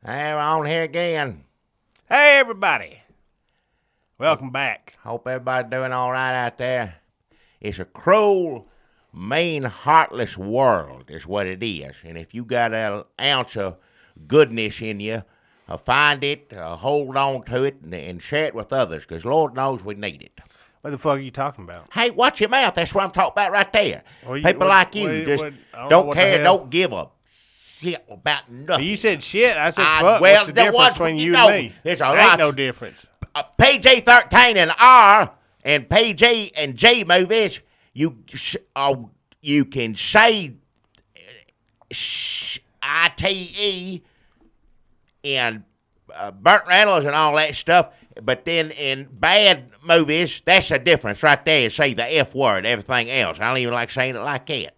Hey, we're on here again. Hey, everybody. Welcome back. Hope everybody's doing all right out there. It's a cruel, mean, heartless world is what it is. And if you got an ounce of goodness in you, find it, hold on to it, and share it with others, because Lord knows we need it. What the fuck are you talking about? Hey, watch your mouth. That's what I'm talking about right there. People like you just don't care, don't give a shit about nothing. You said shit. I said fuck. Well, what's the difference between you and me? There's There ain't no difference. PG-13 and R and PG and G movies, you can say ITE and Burt Reynolds and all that stuff, but then in bad movies, that's the difference right there. You say the F word, everything else. I don't even like saying it like that.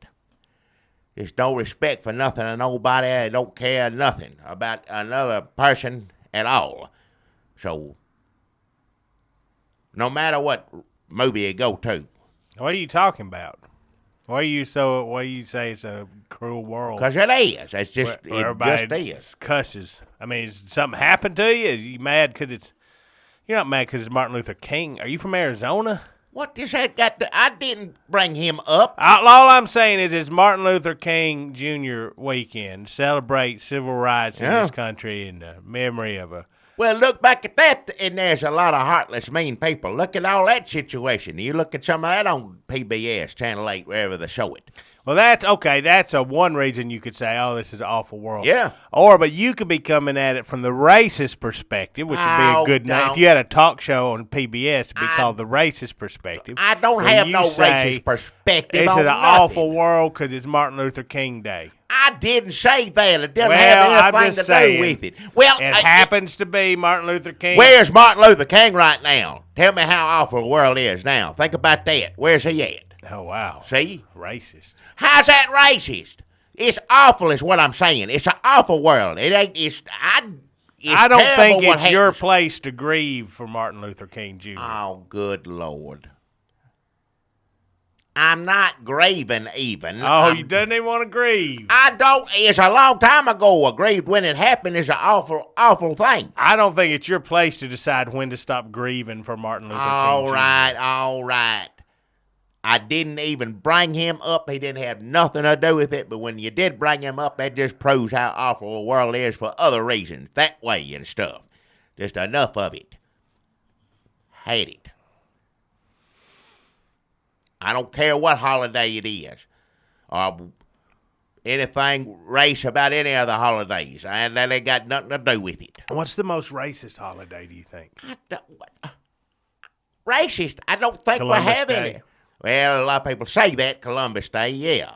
There's no respect for nothing and nobody. I don't care nothing about another person at all. So, no matter what movie you go to. What are you talking about? Why do you say it's a cruel world? Because it is. It's just, it just is. Cusses. I mean, has something happened to you? Are you mad because it's... You're not mad because it's Martin Luther King. Are you from Arizona? What does that got to... I didn't bring him up. All I'm saying is it's Martin Luther King Jr. weekend. Celebrate civil rights in this country in the memory of a... Well, look back at that, and there's a lot of heartless, mean people. Look at all that situation. You look at some of that on PBS, Channel 8, wherever they show it. Well, that's okay. That's one reason you could say, "Oh, this is an awful world." Yeah. But you could be coming at it from the racist perspective, which would be a good name. If you had a talk show on PBS, it'd be called the racist perspective. I don't have no racist perspective. It's an awful world because it's Martin Luther King Day. I didn't say that. It doesn't have anything to do with it. Well, it happens to be Martin Luther King. Where's Martin Luther King right now? Tell me how awful the world is now. Think about that. Where's he at? Oh, wow. See? Racist. How's that racist? It's awful is what I'm saying. It's an awful world. It ain't, I don't think it's your place to grieve for Martin Luther King Jr. Oh, good Lord. I'm not grieving even. You don't even want to grieve. I don't. It's a long time ago. I grieved when it happened. It's an awful, awful thing. I don't think it's your place to decide when to stop grieving for Martin Luther King Jr. All right. I didn't even bring him up. He didn't have nothing to do with it. But when you did bring him up, that just proves how awful the world is for other reasons. That way and stuff. Just enough of it. Hate it. I don't care what holiday it is. Or anything race about any of the holidays. And that ain't got nothing to do with it. What's the most racist holiday, do you think? Racist? I don't think Columbus we're having Day. it. Well, a lot of people say that, Columbus Day, yeah.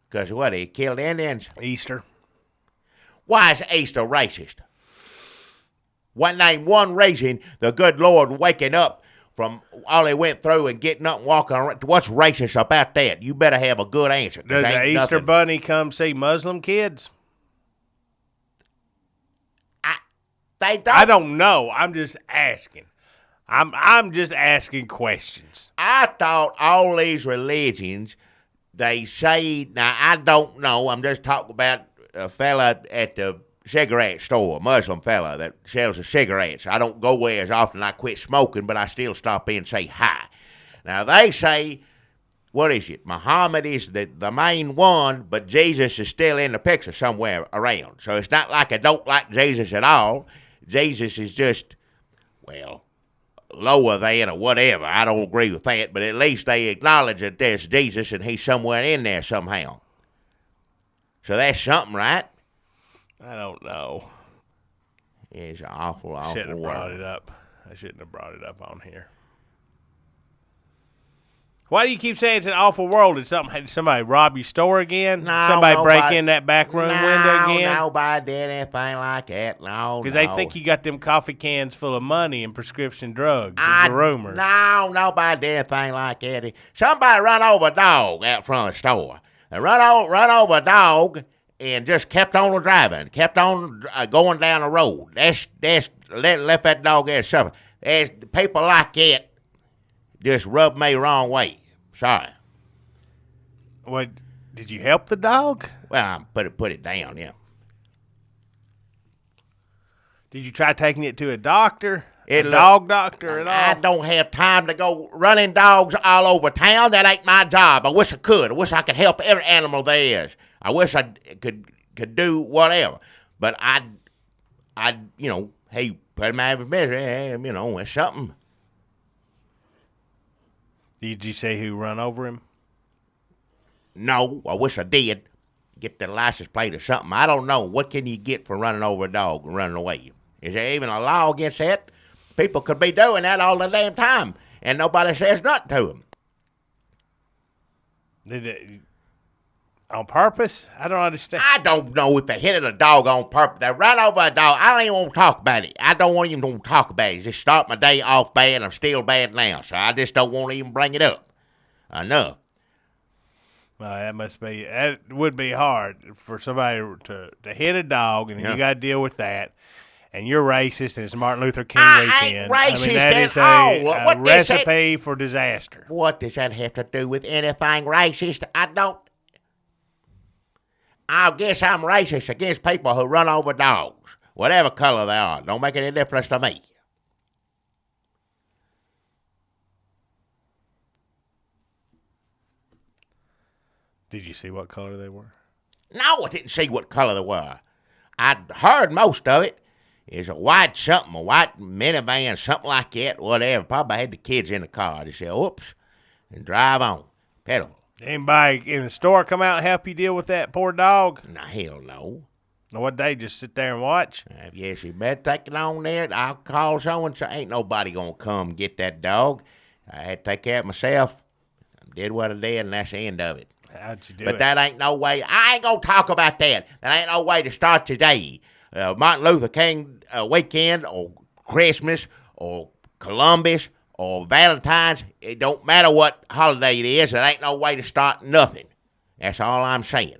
Because what, he killed Indians? Easter. Why is Easter racist? Name one reason the good Lord waking up from all he went through and getting up and walking around. What's racist about that? You better have a good answer. Does the Easter Bunny come see Muslim kids? They don't. I don't know. I'm just asking. I'm just asking questions. I thought all these religions, they say, now I don't know, I'm just talking about a fella at the cigarette store, a Muslim fella that sells the cigarettes. I don't go there as often. I quit smoking, but I still stop in and say hi. Now they say, what is it? Muhammad is the main one, but Jesus is still in the picture somewhere around. So it's not like I don't like Jesus at all. Jesus is just, well, lower than or whatever. I don't agree with that, but at least they acknowledge that there's Jesus and he's somewhere in there somehow. So that's something, right? I don't know. It's an awful, awful Shouldn't have world. brought it up. I shouldn't have brought it up on here. Why do you keep saying it's an awful world? Did somebody rob your store again? No, somebody break in that back room window again? Nobody did anything like that. No, Because they think you got them coffee cans full of money and prescription drugs. It's a rumor. No, nobody did anything like that. Somebody run over a dog out front of the store. They run over a dog and just kept on driving, kept on going down the road. That's left that dog there suffering. There's people like that just rub me the wrong way. Sorry. What? Did you help the dog? Well, I put it down, yeah. Did you try taking it to a doctor? A dog doctor at all? I don't have time to go running dogs all over town. That ain't my job. I wish I could. I wish I could help every animal there is. I wish I could do whatever. But I hey, put him out of his misery. It's something. Did you say who run over him? No, I wish I did. Get the license plate or something. I don't know. What can you get for running over a dog and running away? Is there even a law against that? People could be doing that all the damn time, and nobody says nothing to them. Did it on purpose? I don't understand. I don't know if they hit a dog on purpose. They ran over a dog. I don't even want to talk about it. I don't even want to talk about it. Just start my day off bad. I'm still bad now, so I just don't want to even bring it up. Enough. Well, that would be hard for somebody to hit a dog, and then you got to deal with that. And you're racist, and it's Martin Luther King weekend. Ain't racist that is a recipe for disaster. What does that have to do with anything racist? I guess I'm racist against people who run over dogs, whatever color they are. Don't make any difference to me. Did you see what color they were? No, I didn't see what color they were. I heard most of it. It's a white something, a white minivan, something like that, whatever. Probably had the kids in the car. They said, whoops, and drive on. Pedal. Anybody in the store come out and help you deal with that poor dog? No, hell no. What, they just sit there and watch? Yes, you better take it on there. I'll call so-and-so. Ain't nobody going to come get that dog. I had to take care of it myself. I did what I did, and that's the end of it. How'd you do it? But that ain't no way. I ain't going to talk about that. That ain't no way to start your day. Martin Luther King weekend or Christmas or Columbus or Valentine's, it don't matter what holiday it is. It ain't no way to start nothing. That's all I'm saying.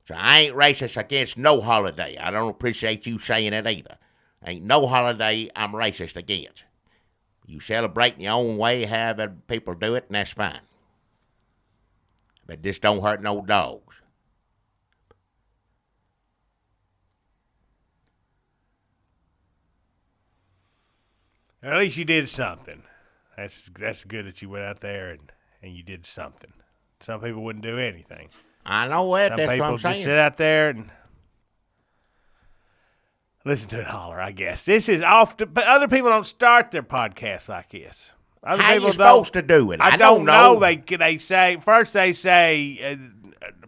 So I ain't racist against no holiday. I don't appreciate you saying it either. Ain't no holiday I'm racist against. You celebrate in your own way, however people do it, and that's fine. But this don't hurt no dogs. At least you did something. That's good that you went out there and you did something. Some people wouldn't do anything. I know it. That's what I'm saying. Some people just sit out there and listen to it holler, I guess. This is but other people don't start their podcasts like this. Other How people you supposed to do it? I don't know. They say the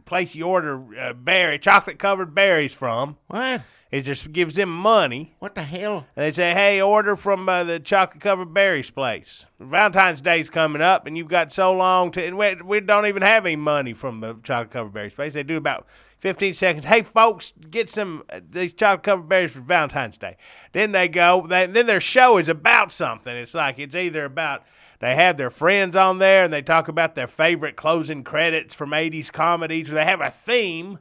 place you order chocolate covered berries from. What? It just gives them money. What the hell? And they say, hey, order from the chocolate covered berries place. Valentine's Day's coming up, and you've got so long to. And we don't even have any money from the chocolate covered berries place. They do about 15 seconds. Hey, folks, get some these chocolate covered berries for Valentine's Day. Then they go. Then their show is about something. It's like it's either about they have their friends on there and they talk about their favorite closing credits from 80s comedies. Or they have a theme.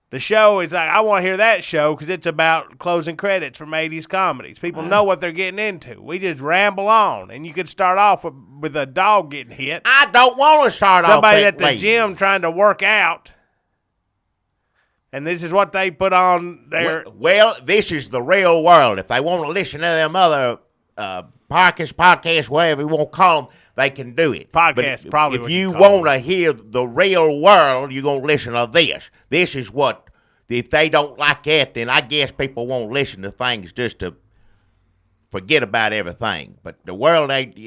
The show is like, I want to hear that show because it's about closing credits from 80s comedies. People know what they're getting into. We just ramble on. And you could start off with a dog getting hit. I don't want to start Somebody off at the gym trying to work out. And this is what they put on their... Well, this is the real world. If they want to listen to them other podcasts, whatever you want to call them, they can do it. Podcast, probably. If you want to hear the real world, you're going to listen to this. This is what, if they don't like that, then I guess people won't listen to things just to forget about everything. But the world ain't,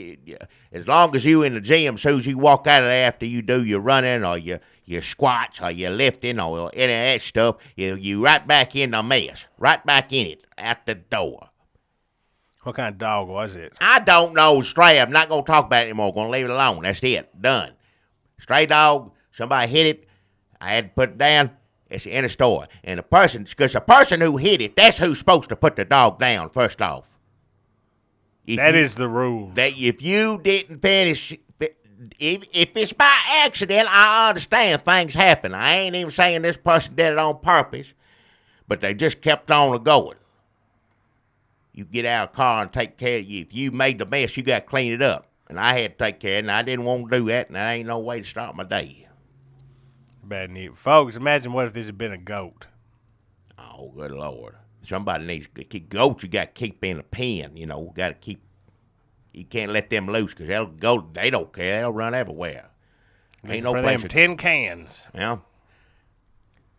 as long as you in the gym, as soon as you walk out of there after you do your running or your squats or your lifting or any of that stuff, you right back in the mess, right back in it, out the door. What kind of dog was it? I don't know. Stray. I'm not going to talk about it anymore. I'm going to leave it alone. That's it. Done. Stray dog. Somebody hit it. I had to put it down. It's in a store. And because the person who hit it, that's who's supposed to put the dog down first off. That is the rule. That if you didn't finish, if it's by accident, I understand things happen. I ain't even saying this person did it on purpose, but they just kept on going. You get out of the car and take care of you. If you made the mess, you got to clean it up. And I had to take care of it, and I didn't want to do that, and that ain't no way to start my day. Bad news. Folks, imagine what if this had been a goat. Oh, good Lord. Somebody needs to keep goats. You got to keep in a pen. You know, got to keep. You can't let them loose because they'll go. They don't care. They'll run everywhere. Ain't no for place. Them tin cans. Yeah.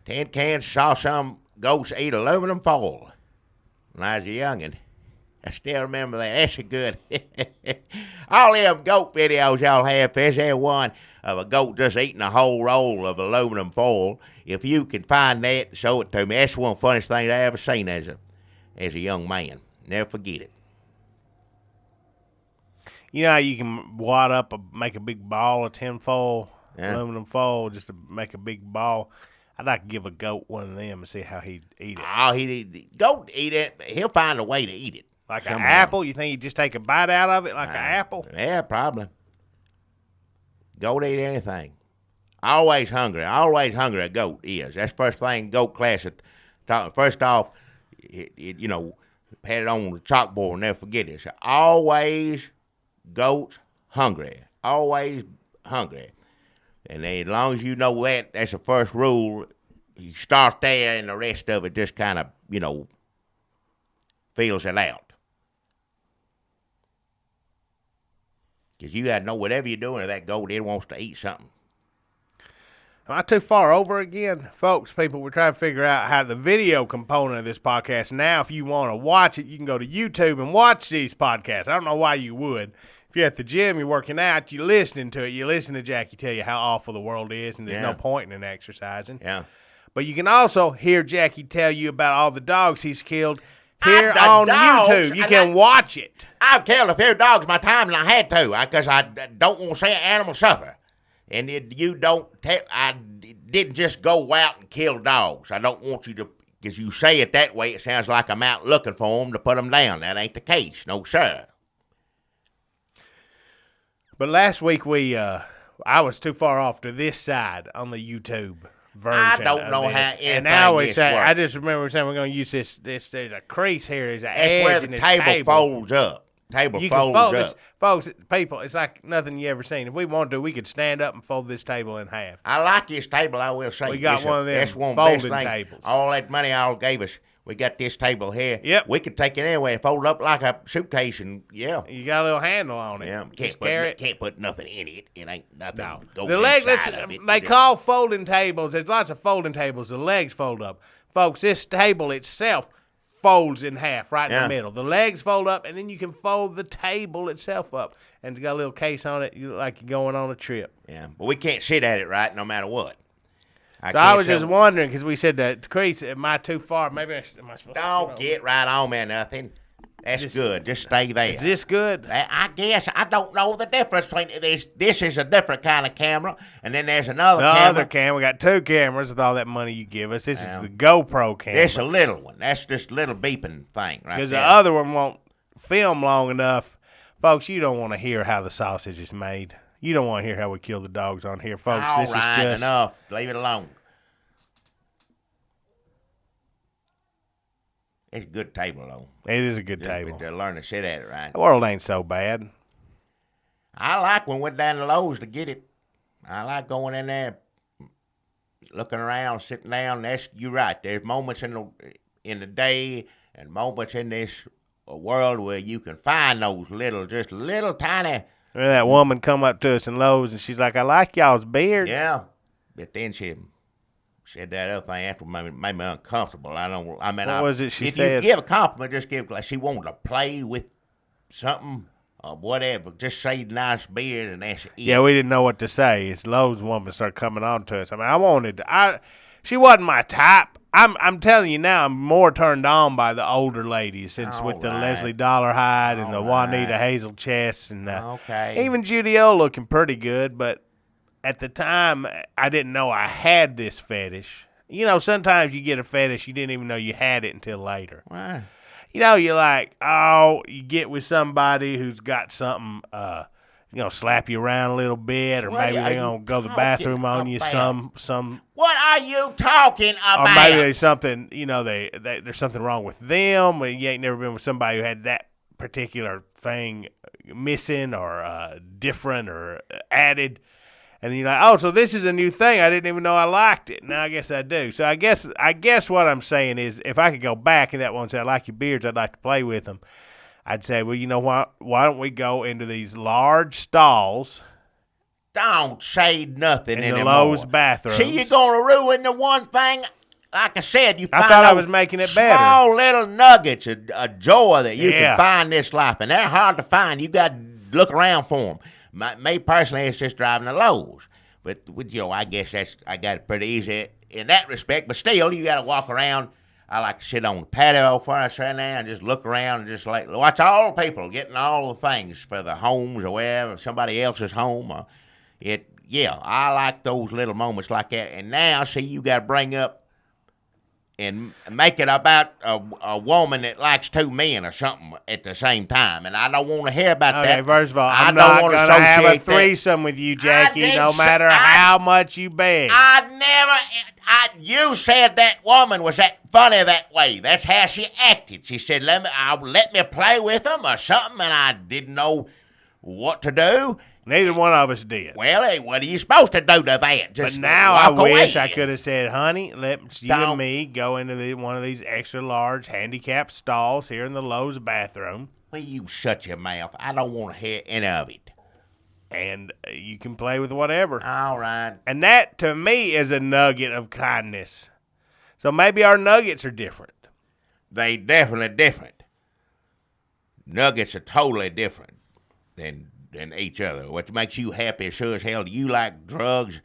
Tin cans. Saw some goats eat aluminum foil when I was a youngin'. I still remember that. That's a good. All them goat videos y'all have, there's that one of a goat just eating a whole roll of aluminum foil. If you can find that, show it to me. That's one of the funniest things I ever seen as a young man. Never forget it. You know how you can wad up, make a big ball of tin foil, aluminum foil, just to make a big ball? I'd like to give a goat one of them and see how he'd eat it. Oh, goat eat it. He'll find a way to eat it. Like an apple? You think he'd just take a bite out of it like an apple? Yeah, probably. Goat eat anything. Always hungry. Always hungry a goat is. That's the first thing goat class. First off, had it on the chalkboard and never forget it. So always goats hungry. Always hungry. And as long as you know that, that's the first rule. You start there and the rest of it just kind of, feels it out. Because you got to know whatever you're doing, that goat, it wants to eat something. Am I too far over again? Folks, people, we're trying to figure out how the video component of this podcast. Now, if you want to watch it, you can go to YouTube and watch these podcasts. I don't know why you would. If you're at the gym, you're working out, you're listening to it. You listen to Jackie tell you how awful the world is and there's no point in exercising. Yeah. But you can also hear Jackie tell you about all the dogs he's killed here on YouTube. You can watch it. I've killed a few dogs my time, and I had to because I don't want to see an animal suffer. And I didn't just go out and kill dogs. I don't want you to, because you say it that way, it sounds like I'm out looking for them to put them down. That ain't the case. No, sir. But last week I was too far off to this side on the YouTube version. I don't know how anything and now works. I just remember saying we're going to use this. There's a crease here. There's an edge where in the this table folds up. You folds up. This, folks, people, it's like nothing you ever seen. If we wanted to, we could stand up and fold this table in half. I like this table, I will say. We got one of them folding tables. All that money y'all gave us, we got this table here. Yep. We could take it anywhere and fold it up like a suitcase and, yeah. You got a little handle on it. Yeah, can't put nothing in it. It ain't nothing. No. The leg, they call folding tables. There's lots of folding tables. The legs fold up. Folks, this table itself folds in half right in the middle. The legs fold up, and then you can fold the table itself up. And it's got a little case on it, like you're going on a trip. Yeah, but we can't sit at it right no matter what. I was just wondering, because we said that crease, am I too far? Maybe am I supposed to? Don't get right on, man, nothing. That's good. Just stay there. Is this good? I guess. I don't know the difference between this. This is a different kind of camera, and then there's another camera. The other camera. We got two cameras with all that money you give us. This is the GoPro camera. This is a little one. That's just a little beeping thing right there. Because the other one won't film long enough. Folks, you don't want to hear how the sausage is made. You don't want to hear how we kill the dogs on here, folks. All this right, is just enough. Leave it alone. It's a good table, though. It is a good table. To learn to sit at it right. The world ain't so bad. I like when we went down to Lowe's to get it. I like going in there, looking around, sitting down. You're right. There's moments in the day and moments in this world where you can find those little tiny. That woman come up to us in Lowe's and she's like, "I like y'all's beard." Yeah, but then she said that other thing after made me uncomfortable. What was it she said? If you give a compliment, just give, like she wanted to play with something or whatever. Just say nice beard and that's it. Yeah, we didn't know what to say. It's Lowe's woman started coming on to us. She wasn't my type. I'm telling you now, I'm more turned on by the older ladies since with the Leslie Dollarhide and the Juanita Hazel Chest and even Judy O looking pretty good, but at the time, I didn't know I had this fetish. You know, sometimes you get a fetish, you didn't even know you had it until later. Why? You know, you're like, you get with somebody who's got something, slap you around a little bit, or maybe they're going to go to the bathroom on you some. What are you talking about? Or maybe there's something, there's something wrong with them, or you ain't never been with somebody who had that particular thing missing or different or added. And you're like, oh, so this is a new thing. I didn't even know I liked it. Now I guess I do. So I guess what I'm saying is, if I could go back and that one said, I like your beards, I'd like to play with them, I'd say, well, you know what? Why don't we go into these large stalls? Don't say nothing in anymore. the Lowe's bathroom. See, you're going to ruin the one thing. Like I said, you find I thought I was making it better. Small little nuggets of joy that you can find in this life, and they're hard to find. You got to look around for them. Me personally, it's just driving the Lowe's. But I guess I got it pretty easy in that respect. But still, you got to walk around. I like to sit on the patio furniture and there and just look around and just like watch all the people getting all the things for the homes or wherever, somebody else's home. I like those little moments like that. And now, see, you got to bring up and make it about a woman that likes two men or something at the same time. And I don't want to hear about that. Okay, first of all, I'm not going to have a threesome with you, Jackie, no matter how much you beg. You said that woman was that funny that way. That's how she acted. She said, let me play with them or something, and I didn't know what to do. Neither one of us did. Well, hey, what are you supposed to do to that? But now I wish I could have said, honey, let you and me go into one of these extra large handicapped stalls here in the Lowe's bathroom. Well, you shut your mouth. I don't want to hear any of it. And you can play with whatever. All right. And that, to me, is a nugget of kindness. So maybe our nuggets are different. They definitely different. Nuggets are totally different than each other. What makes you happy, sure as hell, do you like drugs,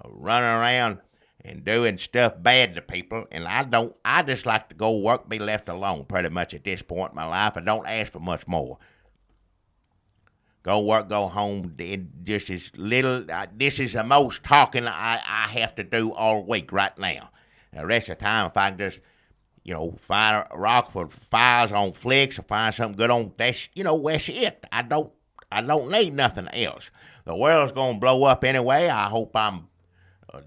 running around and doing stuff bad to people? And I don't. I just like to go work, be left alone pretty much at this point in my life. I don't ask for much more. Go work, go home, just as little. This is the most talking I have to do all week right now. The rest of the time, if I can just, find a rock for files on flicks or find something good on, that's it. I don't need nothing else. The world's going to blow up anyway. I hope I'm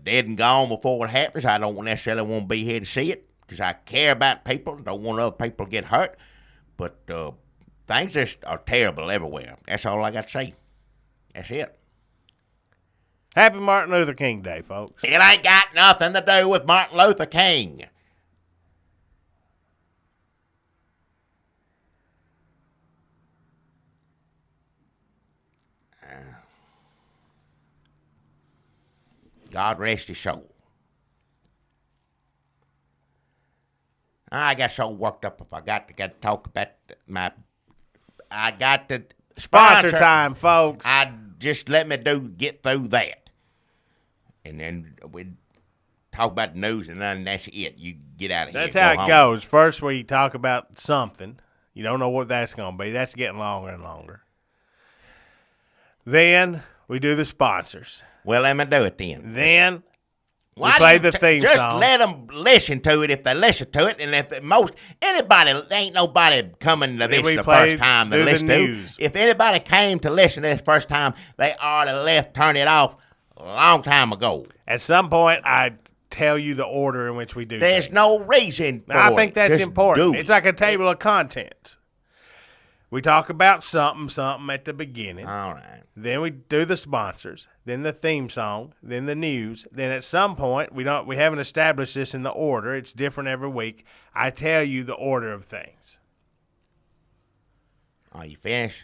dead and gone before it happens. I don't necessarily want to be here to see it because I care about people. Don't want other people to get hurt. But things just are terrible everywhere. That's all I got to say. That's it. Happy Martin Luther King Day, folks. It ain't got nothing to do with Martin Luther King. God rest his soul. I got so worked up if I got to talk about I got to sponsor time, folks. Just let me get through that. And then we talk about the news and then that's it. You get out of here. That's how it goes. First we talk about something. You don't know what that's going to be. That's getting longer and longer. Then we do the sponsors. Well, let me do it then. Then we play the theme just song. Just let them listen to it if they listen to it. And if ain't nobody coming to this the first time to listen to. If anybody came to listen to this first time, they already turned it off a long time ago. At some point, I tell you the order in which we do There's things. no reason for it. I think that's just important. It's like a table of contents. We talk about something at the beginning. All right. Then we do the sponsors, then the theme song, then the news. Then at some point, we haven't established this in the order. It's different every week. I tell you the order of things. Are you finished?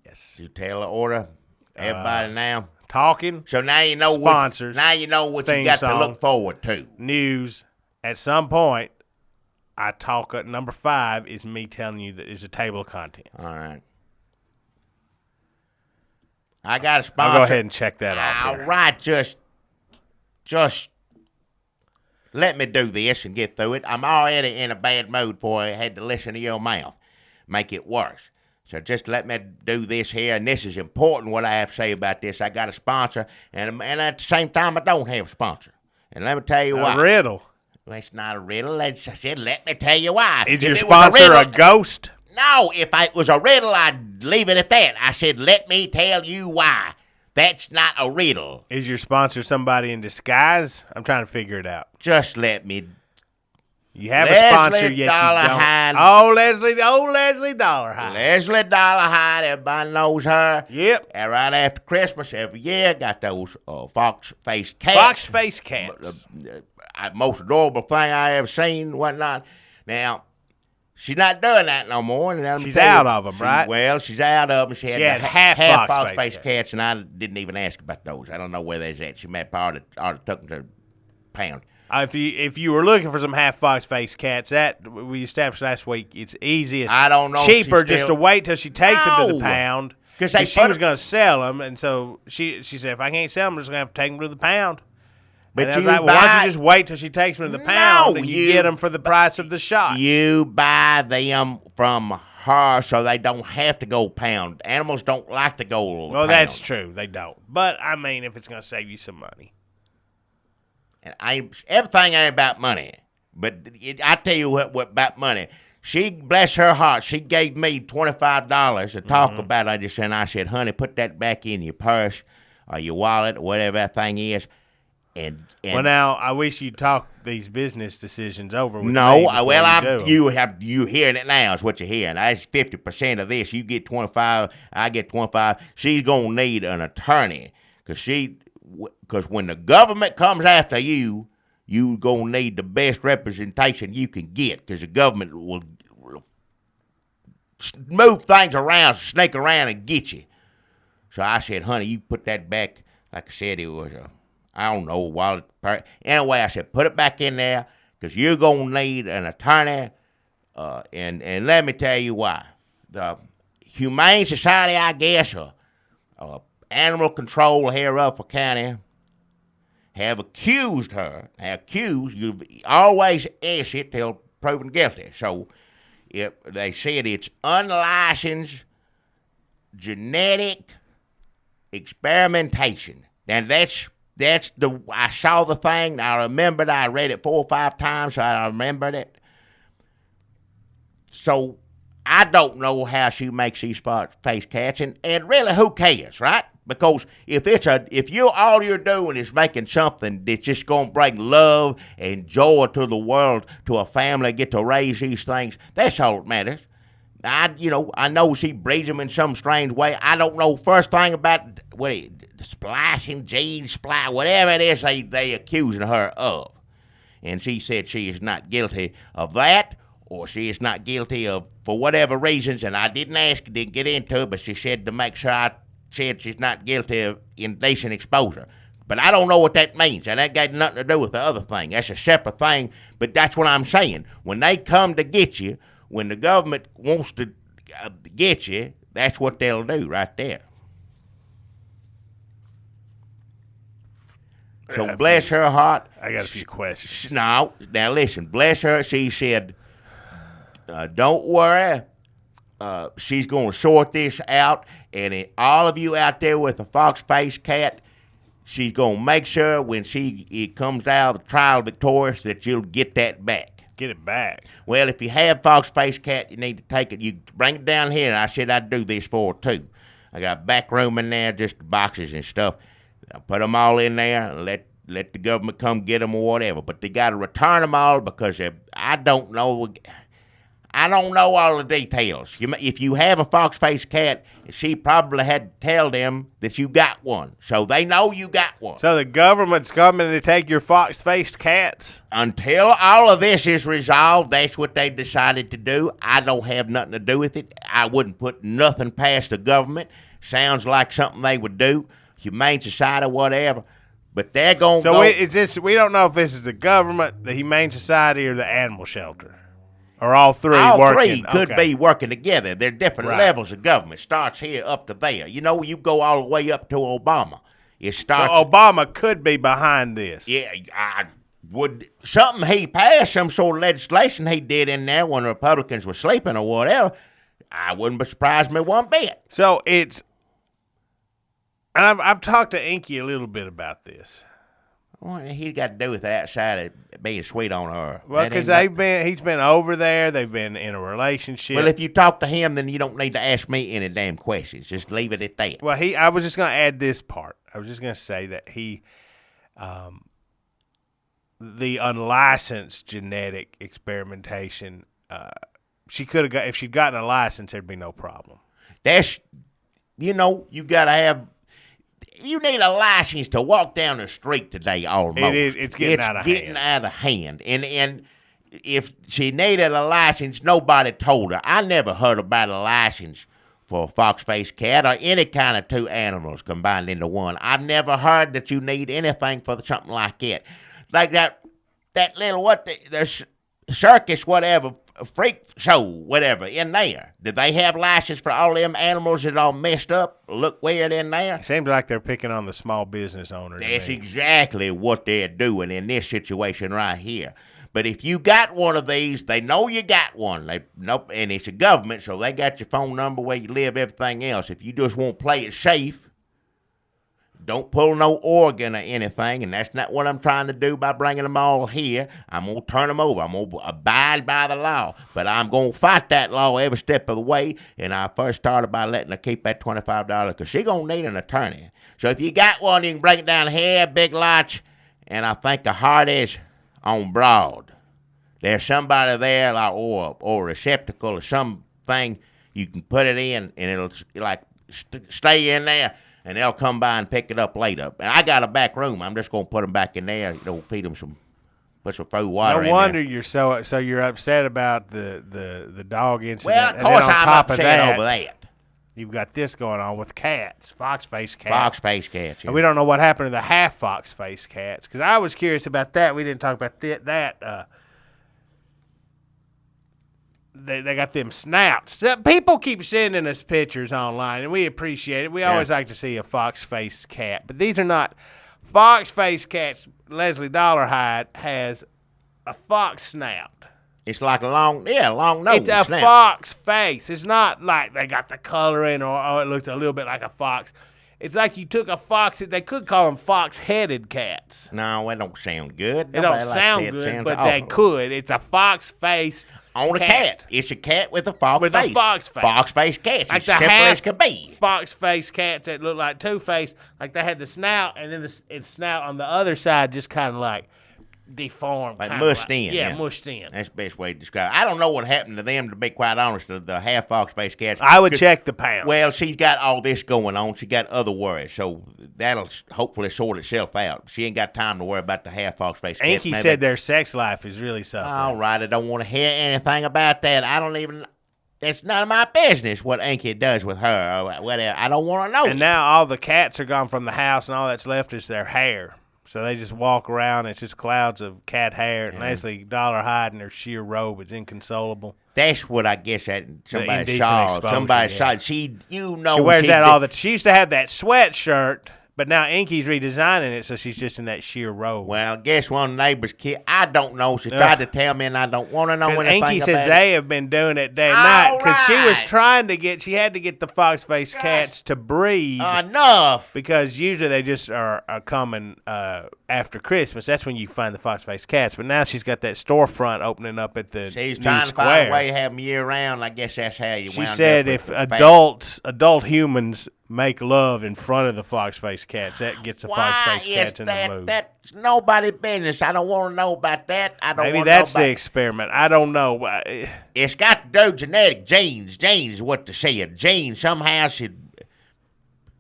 Yes. You tell the order? Everybody now? Talking. So now you know sponsors. Now you know what you got song, to look forward to. News. At some point, I talk at number 5 is me telling you that it's a table of contents. All right. I got a sponsor. I'll go ahead and check that off. All right, just let me do this and get through it. I'm already in a bad mood for I had to listen to your mouth. Make it worse. So just let me do this here, and this is important what I have to say about this. I got a sponsor, and at the same time, I don't have a sponsor. And let me tell you why. A riddle. Well, it's not a riddle. I said, let me tell you why. Is your sponsor a ghost? No, if it was a riddle, I'd leave it at that. I said, let me tell you why. That's not a riddle. Is your sponsor somebody in disguise? I'm trying to figure it out. Just let me. You have Leslie a sponsor, yet you Dollarhide. don't. Oh, Leslie Dollarhide. Leslie Dollarhide, everybody knows her. Yep. And right after Christmas every year, got those fox-faced cats. Fox-faced cats. Most adorable thing I ever seen, whatnot. Now, she's not doing that no more. And She's out of them, right? Well, she's out of them. She had half fox-faced cats, and I didn't even ask about those. I don't know where they're at. She may have already took them to pound. If you were looking for some half fox-faced cats, that we established last week, it's easiest. I don't know. Cheaper just to wait till she takes them to the pound. Because she was going to sell them, and so she said, if I can't sell them, I'm just going to have to take them to the pound. But you like, well, why don't you just wait till she takes them to the pound and you get them for the price of the shot? You buy them from her so they don't have to go pound. Animals don't like to go pound. Well, that's true. They don't. But, I mean, if it's going to save you some money. And everything ain't about money. But I tell you what about money. She, bless her heart, she gave me $25 to talk about it. I said, honey, put that back in your purse or your wallet or whatever that thing is. And well, now I wish you'd talk these business decisions over with me. You hearing it now is what you're hearing. That's 50% of this. You get 25, I get 25. She's gonna need an attorney because when the government comes after you, you gonna need the best representation you can get because the government will move things around, snake around, and get you. So I said, honey, you put that back. Like I said, it was I don't know, wallet. Anyway, I said, put it back in there because you're going to need an attorney. And let me tell you why. The Humane Society, I guess, Animal Control here in Rutherford County have accused her. You always ask it till proven guilty. So they said it's unlicensed genetic experimentation. And I saw the thing. I remembered. I read it 4 or 5 times, so I remembered it. So I don't know how she makes these face cats, and really, who cares, right? Because if all you're doing is making something that's just gonna bring love and joy to the world, to a family, get to raise these things, that's all that matters. I know she breeds them in some strange way. I don't know first thing about splicing, gene splice, whatever it is they accusing her of. And she said she is not guilty of that, or she is not guilty of, for whatever reasons, and I didn't get into it, but she said to make sure I said she's not guilty of indecent exposure. But I don't know what that means, and that got nothing to do with the other thing. That's a separate thing, but that's what I'm saying. When they come to get you, when the government wants to get you, that's what they'll do right there. So bless her heart. I got a few questions. Now listen, bless her. She said, don't worry. She's going to sort this out. And all of you out there with a fox-faced cat, she's going to make sure when it comes out of the trial victorious that you'll get that back. Get it back. Well, if you have fox-faced cat, you need to take it. You bring it down here, and I said I'd do this for her, too. I got a back room in there, just boxes and stuff. I put them all in there and let the government come get them or whatever. But they got to return them all because I don't know all the details. If you have a fox-faced cat, she probably had to tell them that you got one. So they know you got one. So the government's coming to take your fox-faced cats? Until all of this is resolved, that's what they decided to do. I don't have nothing to do with it. I wouldn't put nothing past the government. Sounds like something they would do. Humane Society, whatever. But they're going to go. We don't know if this is the government, the Humane Society, or the animal shelter. Or all three working? All three could be working together. There are different levels of government. Starts here up to there. You go all the way up to Obama. So Obama could be behind this. Yeah, something he passed, some sort of legislation he did in there when the Republicans were sleeping or whatever. I wouldn't be surprised me one bit. So it's, and I've talked to Inky a little bit about this. What he got to do with it outside of being sweet on her? Well, because he's been over there. They've been in a relationship. Well, if you talk to him, then you don't need to ask me any damn questions. Just leave it at that. Well, I was just going to add this part. I was just going to say that he the unlicensed genetic experimentation, she could have got, if she'd gotten a license, there'd be no problem. That's, you gotta have. You need a license to walk down the street today. Almost, it's getting out of hand. It's getting out of hand, and if she needed a license, nobody told her. I never heard about a license for a fox-faced cat or any kind of two animals combined into one. I've never heard that you need anything for something like that. Like that little, the circus, whatever, freak show, whatever, in there. Did they have license for all them animals that all messed up, look weird in there? It seems like they're picking on the small business owners. That's exactly what they're doing in this situation right here. But if you got one of these, they know you got one. And it's a government, so they got your phone number, where you live, everything else. If you just won't play it safe, don't pull no organ or anything, and that's not what I'm trying to do by bringing them all here. I'm going to turn them over. I'm going to abide by the law, but I'm going to fight that law every step of the way, and I first started by letting her keep that $25 because she's going to need an attorney. So if you got one, you can break it down here, Big Lots, and I think the heart is on Broad. There's somebody there, like, or a receptacle or something you can put it in, and it'll like stay in there, and they'll come by and pick it up later. And I got a back room. I'm just gonna put them back in there. Feed them put some food, water. No wonder you're so you're upset about the dog incident. Well, of course I'm upset over that. You've got this going on with cats, fox-faced cats. Fox-faced cats. Yeah. And we don't know what happened to the half fox-faced cats, because I was curious about that. We didn't talk about that. They got them snouts. People keep sending us pictures online, and we appreciate it. We always like to see a fox-faced cat. But these are not fox-faced cats. Leslie Dollarhide has a fox snout. It's like a long nose. It's a fox face. It's not like they got the coloring or it looked a little bit like a fox. It's like you took a fox. They could call them fox-headed cats. No, it don't sound good. It don't sound good, but they could. It's a fox face on a cat. It's a cat with a fox face. With a fox face. Fox-faced cats. Like as the simple as could be. Fox-faced cats that look like Two-Face, like they had the snout, and then the snout on the other side just kind of like deformed. Like mushed in. Yeah, mushed in. That's the best way to describe it. I don't know what happened to them, to be quite honest, the half fox-faced cats. I would check the pounds. Well, she's got all this going on. She got other worries, so that'll hopefully sort itself out. She ain't got time to worry about the half fox-faced cats. Inky said their sex life is really suffering. All right, I don't want to hear anything about that. That's none of my business what Inky does with her or whatever. I don't want to know. And now all the cats are gone from the house, and all that's left is their hair. So they just walk around. It's just clouds of cat hair. And Leslie Dollarhide in her sheer robe is inconsolable. That's what I guess that somebody saw. She wears that all the time. She used to have that sweatshirt, but now Inky's redesigning it, so she's just in that sheer robe. Well, guess one neighbor's kid, I don't know. She tried to tell me, and I don't want to know anything Inky about says it. they have been doing it day and night because she was trying to she had to get the fox-faced cats to breed. Enough. Because usually they just are coming after Christmas. That's when you find the fox-faced cats. But now she's got that storefront opening up at the She's new trying to square. find a way to have them year-round. I guess that's how you She wound said up if with adult humans make love in front of the fox-faced cats, that gets the fox-faced cats in the mood. That's nobody's business. I don't want to know about that. Maybe that's the experiment. I don't know. It's got to do genetic genes. Genes is what they said. Genes somehow should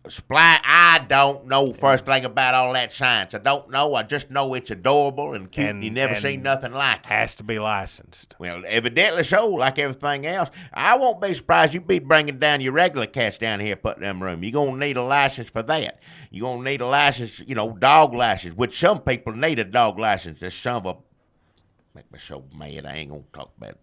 supply. I don't know first thing about all that science. I don't know. I just know it's adorable and cute, and you never seen nothing like it. Has to be licensed. Well, evidently so, like everything else. I won't be surprised you be bringing down your regular cats down here, putting them in room. You're going to need a license for that. You're going to need a license, dog license, which some people need a dog license. There's some of them. Make me so mad I ain't going to talk about it.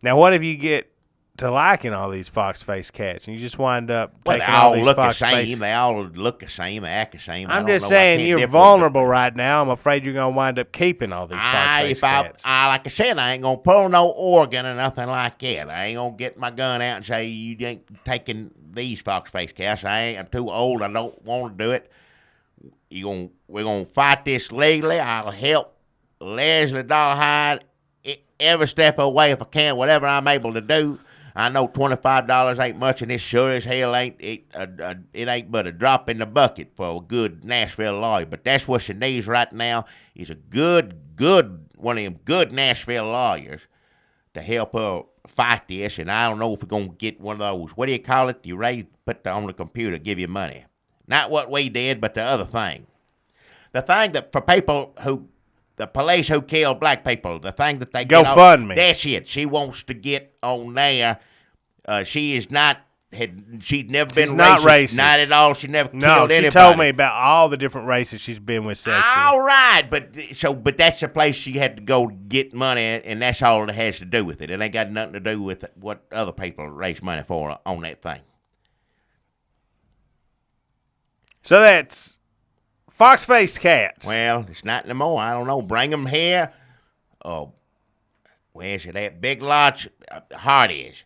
Now, what if you get to liking all these fox-faced cats, and you just wind up taking they all all these look the fox-faced. same. They all look the same. They act the same. I'm just saying you're vulnerable right now. I'm afraid you're going to wind up keeping all these fox-faced cats. Like I said, I ain't going to pull no organ or nothing like that. I ain't going to get my gun out and say you ain't taking these fox-faced cats. I'm too old. I don't want to do it. We're going to fight this legally. I'll help Leslie Dollarhide every step of the way if I can, whatever I'm able to do. I know $25 ain't much, and it sure as hell ain't. It ain't but a drop in the bucket for a good Nashville lawyer. But that's what she needs right now is a good one of them good Nashville lawyers to help her fight this. And I don't know if we're gonna get one of those. What do you call it? You put on the computer, give you money. Not what we did, but the other thing. The thing that for people who. The police who killed black people, the thing that they GoFundMe. That's it. She wants to get on there. She is not. She's never been racist. Not at all. She never killed anybody. No, she told me about all the different races she's been with sexually. All right, but that's the place she had to go get money, and that's all it has to do with it. It ain't got nothing to do with what other people raise money for on that thing. So that's fox-faced cats. Well, it's not no more. I don't know. Bring them here. Where's it at? Big Lots, Hardee's.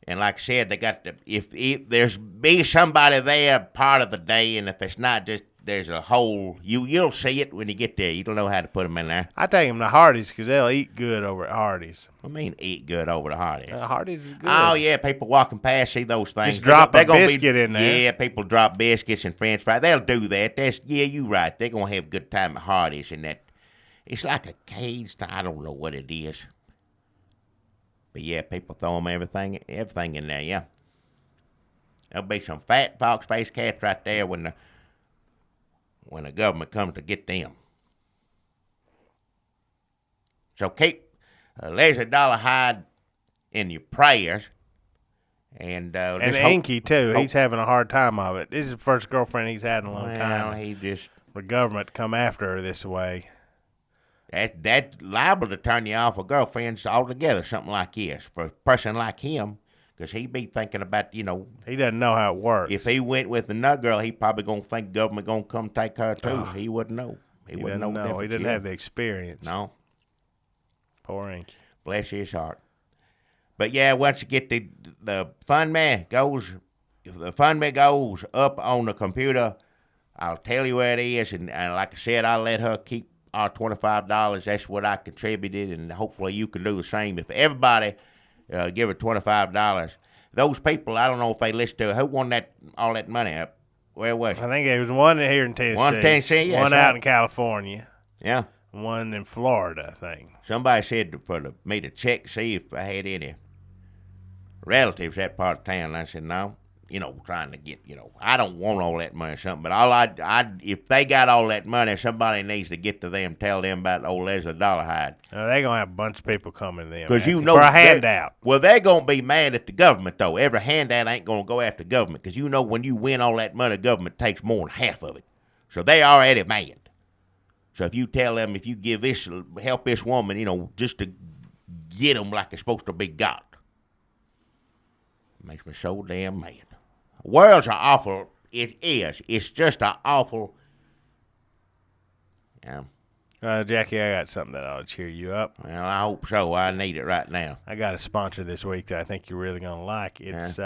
And like I said, they got if there's be somebody there part of the day, and if it's not just there's a hole, you'll see it when you get there. You don't know how to put them in there. I take them to Hardee's because they'll eat good over at Hardee's. I mean, eat good over to Hardee's. Hardee's is good. Oh yeah, people walking past see those things. Just drop a biscuit in there. Yeah, people drop biscuits and French fries. They'll do that. You right. They're gonna have a good time at Hardee's and that. It's like a cage. I don't know what it is. But yeah, people throw them everything in there. Yeah, there'll be some fat fox-faced cats right there when the government comes to get them. So keep Leslie Dollarhide in your prayers. And Inky, too. He's having a hard time of it. This is the first girlfriend he's had in a long time. He just... The government come after her this way. That's liable to turn you off of girlfriends altogether, something like this. For a person like him, because he be thinking about, He doesn't know how it works. If he went with another girl, he probably going to think government going to come take her, too. He wouldn't know. He wouldn't know. He didn't have the experience. No. Poor Inky. Bless his heart. But, yeah, once you get the fund man goes, if the fund man goes up on the computer, I'll tell you where it is. And like I said, I'll let her keep our $25. That's what I contributed, and hopefully you can do the same. If everybody give her $25, those people, I don't know if they listen to who won all that money up. Where was it? I think it was one here in Tennessee. One in Tennessee, yeah. One out in California. Yeah. One in Florida, I think. Somebody said for me to check, see if I had any relatives that part of town. And I said, no. Trying to get, I don't want all that money or something, but if they got all that money, somebody needs to get to them, tell them about old Leslie Dollarhide. They're going to have a bunch of people coming to them. Because for a handout. Well, they're going to be mad at the government, though. Every handout ain't going to go after government, because when you win all that money, government takes more than half of it. So they already mad. So if you tell them, if you give this, help this woman, just to get them like it's supposed to be got, it makes me so damn mad. World's are awful. It is. It's just an awful. Yeah. Jackie, I got something that ought to cheer you up. Well, I hope so. I need it right now. I got a sponsor this week that I think you're really going to like. It's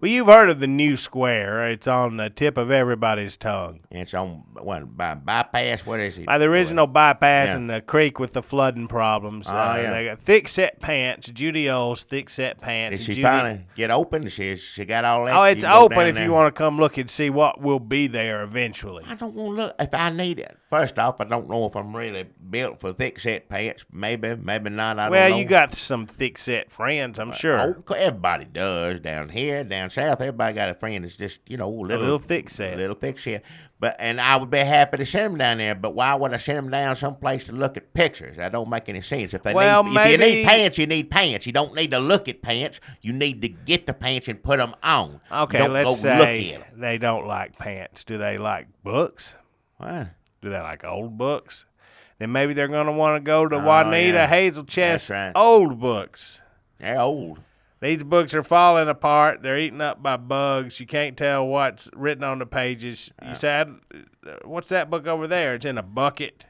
well, you've heard of the New Square. It's on the tip of everybody's tongue. It's on by bypass. What is it? By the original bypass and the creek with the flooding problems. They got thick set pants. Judy O's thick set pants. Did she finally get open? She got all that. Oh, it's open if you want to come look and see what will be there eventually. I don't want to look. If I need it, first off, I don't know if I'm really built for thick set pants. Maybe not. I don't know. Well, you got some thick set friends, I'm sure. Everybody does down here, down south. Everybody got a friend that's just a little thick set. A little thick set. And I would be happy to send them down there. But why would I send them down someplace to look at pictures? That don't make any sense. If you need pants, you need pants. You don't need to look at pants. You need to get the pants and put them on. Okay, let's say they don't like pants. Do they like books? What? Do they like old books? Then maybe they're going to want to go to Juanita Hazelchest's old books. They're old. These books are falling apart. They're eaten up by bugs. You can't tell what's written on the pages. You say, what's that book over there? It's in a bucket.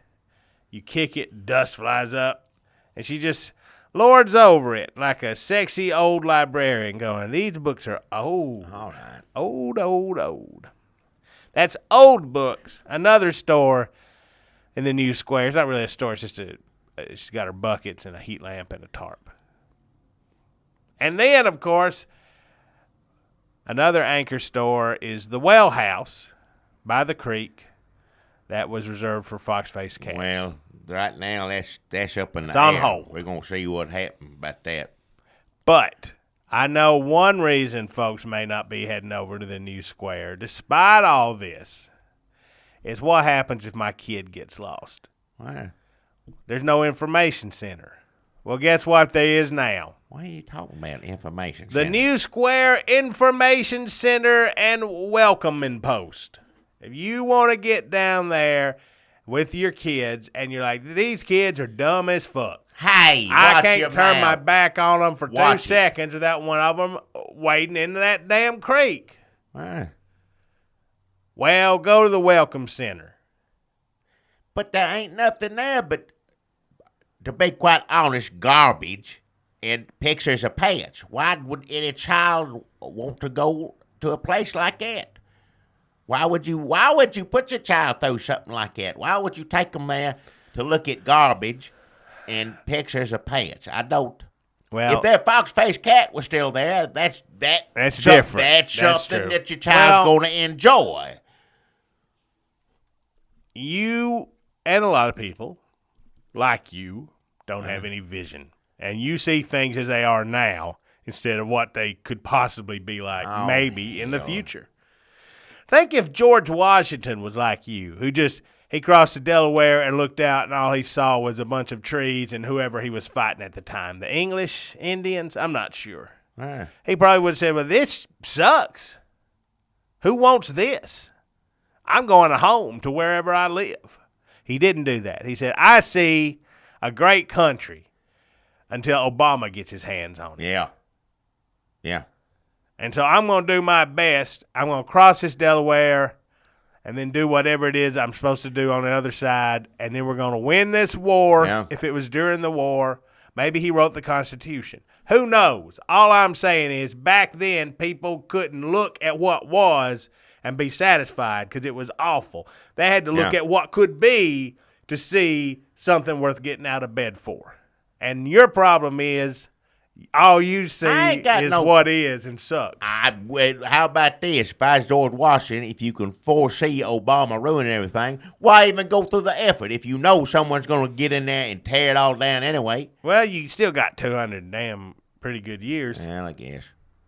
You kick it, dust flies up. And she just lords over it like a sexy old librarian going, these books are old. All right. Old. That's Old Books, another store in the New Square. It's not really a store. It's just she's got her buckets and a heat lamp and a tarp. And then, of course, another anchor store is the Well House by the creek that was reserved for fox-faced cats. Well, right now that's up in the It's on air. hold. We're gonna see what happens about that. But I know one reason folks may not be heading over to the new square, despite all this, is what happens if my kid gets lost. Why? There's no information center. Well, guess what there is now? Why are you talking about information? The center? New Square Information Center and Welcoming Post. If you want to get down there with your kids and you're like, these kids are dumb as fuck. Hey, I watch can't your turn my mouth. back on them for Watch 2 seconds without one of them wading into that damn creek. Why? Well, go to the Welcome Center. But there ain't nothing there but, to be quite honest, garbage and pictures of pants. Why would any child want to go to a place like that? Why would you put your child through something like that? Why would you take them there to look at garbage and pictures of pants? I don't. Well, If that fox-faced cat was still there, that's different. That's That's something true. that your child's going to enjoy. you and a lot of people like you don't have any vision. And you see things as they are now instead of what they could possibly be like maybe in the future. Think if George Washington was like you, he crossed the Delaware and looked out and all he saw was a bunch of trees and whoever he was fighting at the time. The English, Indians, I'm not sure. He probably would have said, well, this sucks. Who wants this? I'm going home to wherever I live. He didn't do that. He said, I see a great country until Obama gets his hands on it. Yeah. And so I'm going to do my best. I'm going to cross this Delaware and then do whatever it is I'm supposed to do on the other side. And then we're going to win this war. Yeah. If it was during the war, maybe he wrote the Constitution. Who knows? All I'm saying is back then people couldn't look at what was and be satisfied because it was awful. They had to look at what could be to see something worth getting out of bed for. And your problem is all you see is what is and sucks. How about this? If I was George Washington, if you can foresee Obama ruining everything, why even go through the effort if you know someone's going to get in there and tear it all down anyway? Well, you still got 200 damn pretty good years. Well, I guess.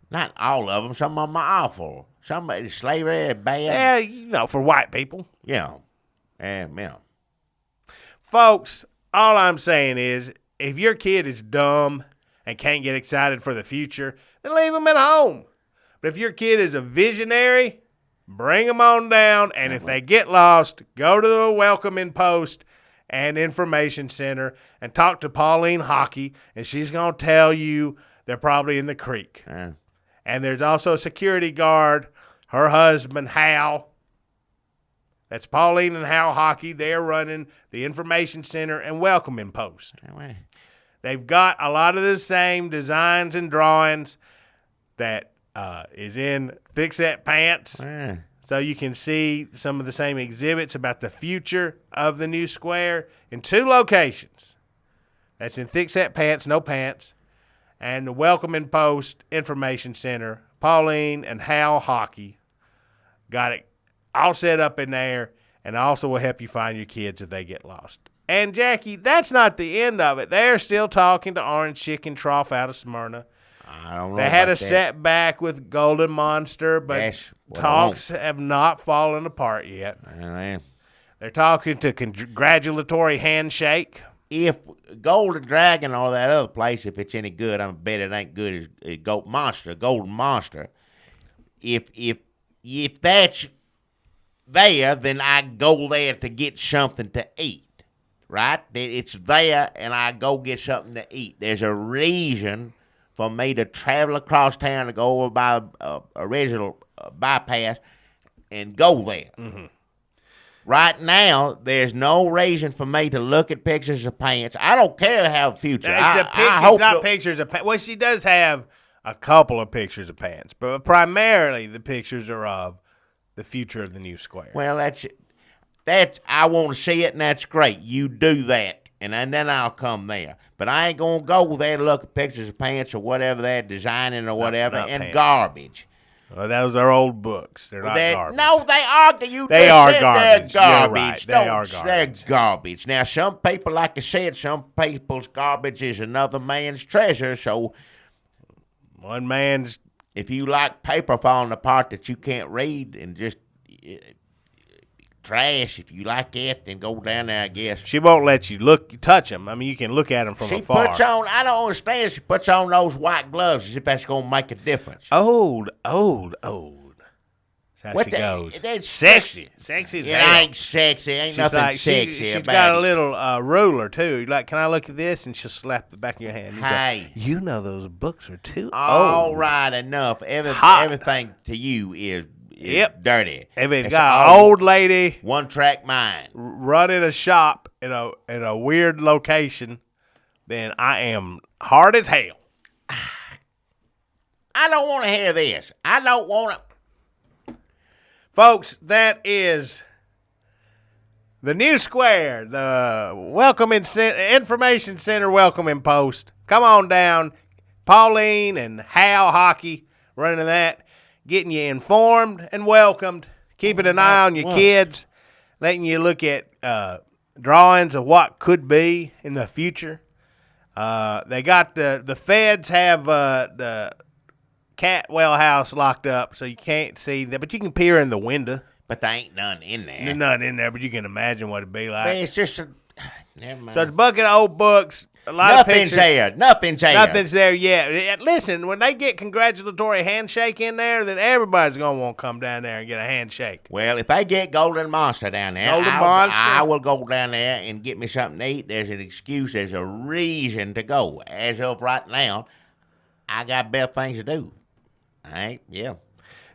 Not all of them. Some of them are awful. Some slavery is bad. Yeah, for white people. Yeah. Folks, all I'm saying is if your kid is dumb and can't get excited for the future, then leave them at home. But if your kid is a visionary, bring them on down. And if they get lost, go to the Welcoming Post and Information Center and talk to Pauline Hockey, and she's going to tell you they're probably in the creek. And there's also a security guard, her husband, Hal. That's Pauline and Hal Hockey. They're running the Information Center and Welcoming Post. They've got a lot of the same designs and drawings that is in Thick Set Pants. So you can see some of the same exhibits about the future of the new square in 2 locations. That's in Thick Set Pants, no pants, and the Welcoming Post Information Center. Pauline and Hal Hockey got it all set up in there, and also will help you find your kids if they get lost. And, Jackie, that's not the end of it. They're still talking to Orange Chicken Trough out of Smyrna. I don't know. They had a setback with Golden Monster, but talks have not fallen apart yet. They're talking to congratulatory handshake. If Golden Dragon or that other place, if it's any good, I bet it ain't good as Golden Monster. If that's there, then I go there to get something to eat. Right? It's there, and I go get something to eat. There's a reason for me to travel across town to go over by original bypass and go there. Right now, there's no reason for me to look at pictures of pants. I don't care how future. It's not pictures of pants. Well, she does have a couple of pictures of pants, but primarily the pictures are of the future of the new square. Well, that's I want to see it, and that's great. You do that. and then I'll come there. But I ain't gonna go there to look at pictures of pants or whatever they're designing or whatever, not and pants. Garbage. Well, those are old books. They're not garbage. No, they are. They are garbage. They're garbage. You're right. They are garbage. They're garbage. Now, some people, like I said, some people's garbage is another man's treasure. So, one man's. If you like paper falling apart that you can't read and just trash, if you like it, then go down there, I guess. She won't let you touch them. I mean, you can look at them from afar. She puts on, I don't understand, she puts on those white gloves as if that's going to make a difference. Old. That's how she goes. Sexy. Sexy as hell. It ain't sexy. Ain't nothing sexy she's about got a it. little ruler, too. Like, can I look at this? And she'll slap the back of your hand. Hey. You know those books are too All old. right, enough. Everything to you is dirty. If it's got an old lady one-track mind running a shop in a weird location, then I am hard as hell. I don't want to hear this. I don't want to. Folks, that is the new square, the Information Center welcoming post. Come on down. Pauline and Hal Hockey running that, getting you informed and welcomed, keeping an eye on your kids, letting you look at drawings of what could be in the future. They got the feds have the Catwell house locked up, so you can't see that, but you can peer in the window. But there ain't none in there. There's none in there, but you can imagine what it'd be like. Man, it's just never mind. So it's a bucket of old books, a lot of pictures. Nothing's there. Nothing's there yet. Listen, when they get congratulatory handshake in there, then everybody's going to want to come down there and get a handshake. Well, if they get Golden Monster down there, I will go down there and get me something to eat. There's an excuse. There's a reason to go. As of right now, I got better things to do. All right, yeah.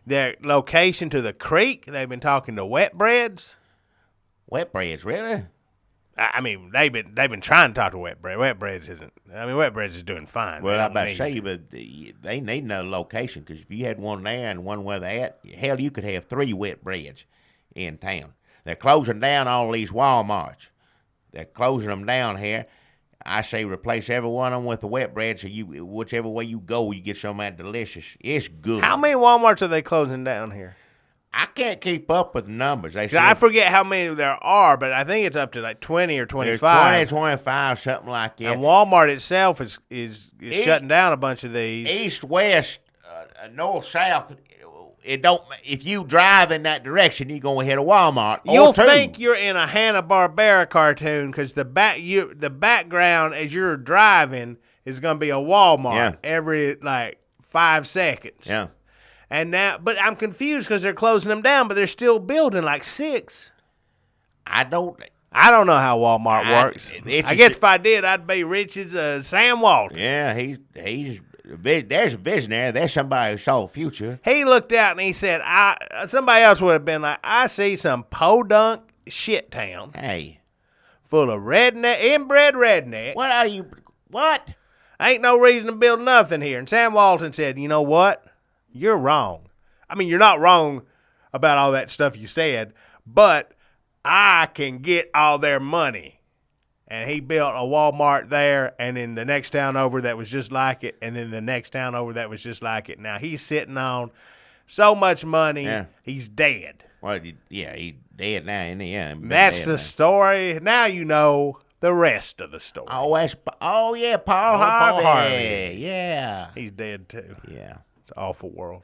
Their location to the creek, they've been talking to Wet Breads. Wet Breads, really? I mean, they've been trying to talk to Wet Bread. Wet Breads isn't. I mean, Wet Breads is doing fine. Well, I'm about to say, but they need another location, because if you had one there and one where they at, hell, you could have 3 Wet Breads in town. They're closing down all these Walmarts. They're closing them down here. I say replace every one of them with a Wet Bread, so whichever way you go, you get some of that delicious. It's good. How many Walmarts are they closing down here? I can't keep up with the numbers. I forget how many there are, but I think it's up to like 20 or 25. There's 20, 25, something like that. And Walmart itself is shutting down a bunch of these. East, west, north, south. It don't. If you drive in that direction, you're gonna hit a Walmart. You'll think you're in a Hanna-Barbera cartoon, because the background as you're driving is gonna be a Walmart every like 5 seconds. Yeah. And now, but I'm confused because they're closing them down, but they're still building like 6. I don't know how Walmart works. I guess if I did, I'd be rich as Sam Walton. Yeah, there's a visionary. There's somebody who saw the future. He looked out and he said, somebody else would have been like, I see some podunk shit town. Hey. Full of inbred redneck. What? Ain't no reason to build nothing here. And Sam Walton said, you know what? You're wrong. I mean, you're not wrong about all that stuff you said, but I can get all their money. And he built a Walmart there, and then the next town over that was just like it, and then the next town over that was just like it. Now he's sitting on so much money, he's dead. Well, he's dead now, isn't he? Yeah, that's the story. Now you know the rest of the story. Oh, yeah, Paul Harvey. Yeah. He's dead, too. Yeah. It's an awful world.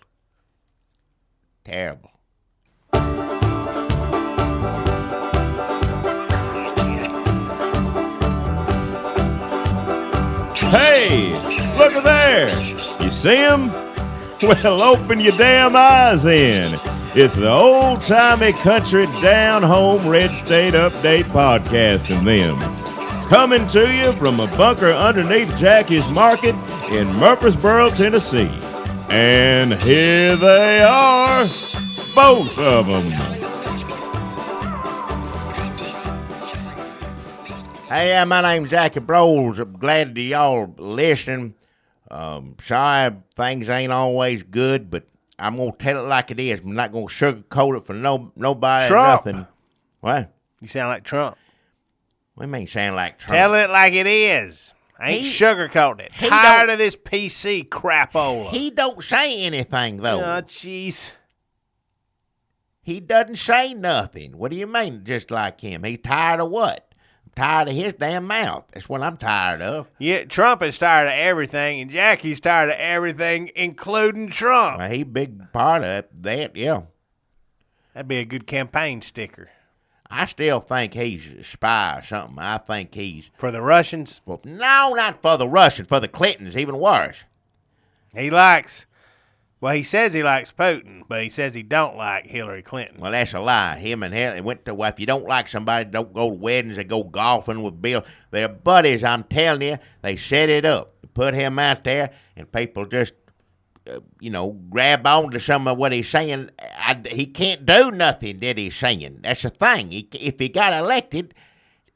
Terrible. Hey, look at there. You see him? Well, open your damn eyes in. It's the old-timey country down-home red state update podcast and them. Coming to you from a bunker underneath Jackie's Market in Murfreesboro, Tennessee. And here they are, both of them. Hey, my name's Jackie Broles. I'm glad that y'all listening. Sorry, things ain't always good, but I'm going to tell it like it is. I'm not going to sugarcoat it for nobody Trump. or nothing. What? You sound like Trump. What do you mean sound like Trump? Tell it like it is. I ain't sugarcoating it. Tired of this PC crapola. He don't say anything, though. Oh, jeez. He doesn't say nothing. What do you mean just like him? He's tired of what? I'm tired of his damn mouth. That's what I'm tired of. Yeah, Trump is tired of everything, and Jackie's tired of everything, including Trump. Well, he big part of that, yeah. That'd be a good campaign sticker. I still think he's a spy or something. I think he's... For the Russians? No, not for the Russians. For the Clintons, even worse. He likes... Well, he says he likes Putin, but he says he don't like Hillary Clinton. Well, that's a lie. Him and Hillary went to... Well, if you don't like somebody, don't go to weddings. They go golfing with Bill. They're buddies, I'm telling you. They set it up. Put him out there, and people just... grab on to some of what he's saying. He can't do nothing that he's saying. That's the thing. If he got elected,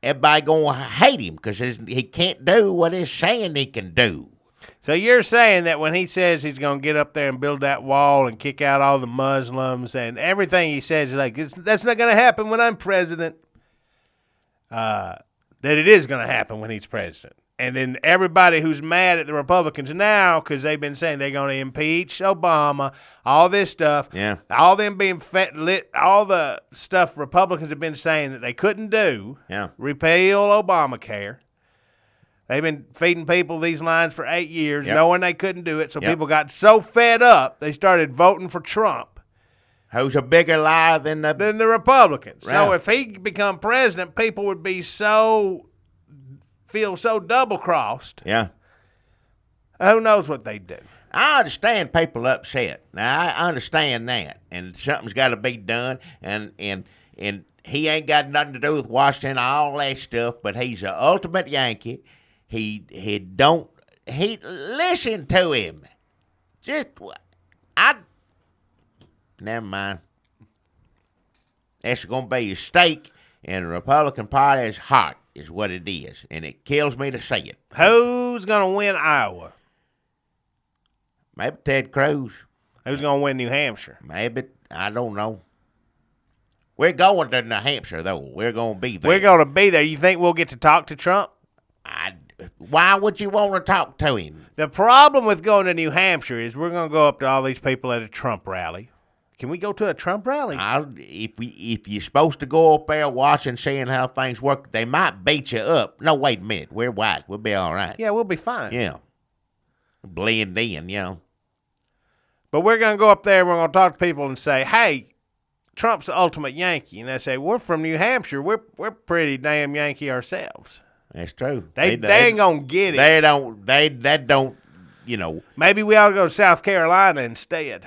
everybody going to hate him because he can't do what he's saying he can do. So you're saying that when he says he's going to get up there and build that wall and kick out all the Muslims and everything he says is like, that's not going to happen when I'm president, that it is going to happen when he's president. And then everybody who's mad at the Republicans now because they've been saying they're going to impeach Obama, all this stuff, all them being all the stuff Republicans have been saying that they couldn't do, repeal Obamacare. They've been feeding people these lines for 8 years, knowing they couldn't do it. So people got so fed up, they started voting for Trump. Who's a bigger liar than the Republicans. Right. So if he become president, people would be feel so double-crossed. Yeah. Who knows what they do? I understand people upset. Now, I understand that. And something's got to be done. And he ain't got nothing to do with Washington, all that stuff, but he's an ultimate Yankee. He listen to him. Never mind. That's going to be a stake in the Republican Party's heart. Is what it is, and it kills me to say it. Who's going to win Iowa? Maybe Ted Cruz. Who's going to win New Hampshire? Maybe. I don't know. We're going to New Hampshire, though. We're going to be there. We're going to be there. You think we'll get to talk to Trump? Why would you want to talk to him? The problem with going to New Hampshire is we're going to go up to all these people at a Trump rally. Can we go to a Trump rally? If you're supposed to go up there watching, seeing how things work, they might beat you up. No, wait a minute. We're white. We'll be all right. Yeah, we'll be fine. Yeah. Blend in, But we're going to go up there and we're going to talk to people and say, hey, Trump's the ultimate Yankee. And they say, we're from New Hampshire. We're pretty damn Yankee ourselves. That's true. They ain't going to get it. That don't. Maybe we ought to go to South Carolina instead.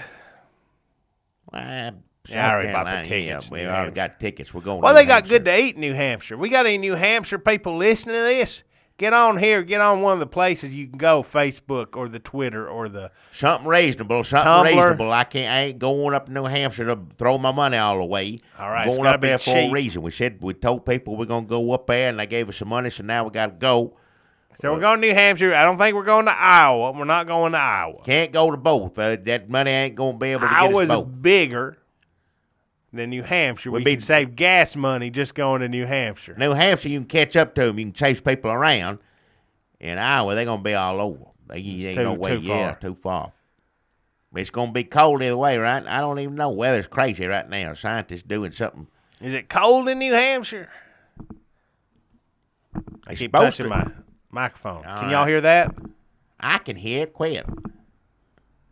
I already bought the tickets. We already got tickets. We're going. Well, they got good to eat in New Hampshire. We got any New Hampshire people listening to this? Get on here. Get on one of the places you can go, Facebook or the Twitter or the something reasonable. Tumblr. I ain't going up to New Hampshire to throw my money all away. All right, I'm going up there for a reason. We told people we're gonna go up there, and they gave us some money, so now we got to go. So we're going to New Hampshire. I don't think we're going to Iowa. We're not going to Iowa. Can't go to both. That money ain't going to be able to get us both. Iowa's bigger than New Hampshire. We can save gas money just going to New Hampshire. New Hampshire, you can catch up to them. You can chase people around. In Iowa, they're going to be all over. Ain't no way. Too far. It's going to be cold either way, right? I don't even know. Weather's crazy right now. Scientists doing something. Is it cold in New Hampshire? I keep touching my microphone. Can y'all hear that? I can hear it. Quit.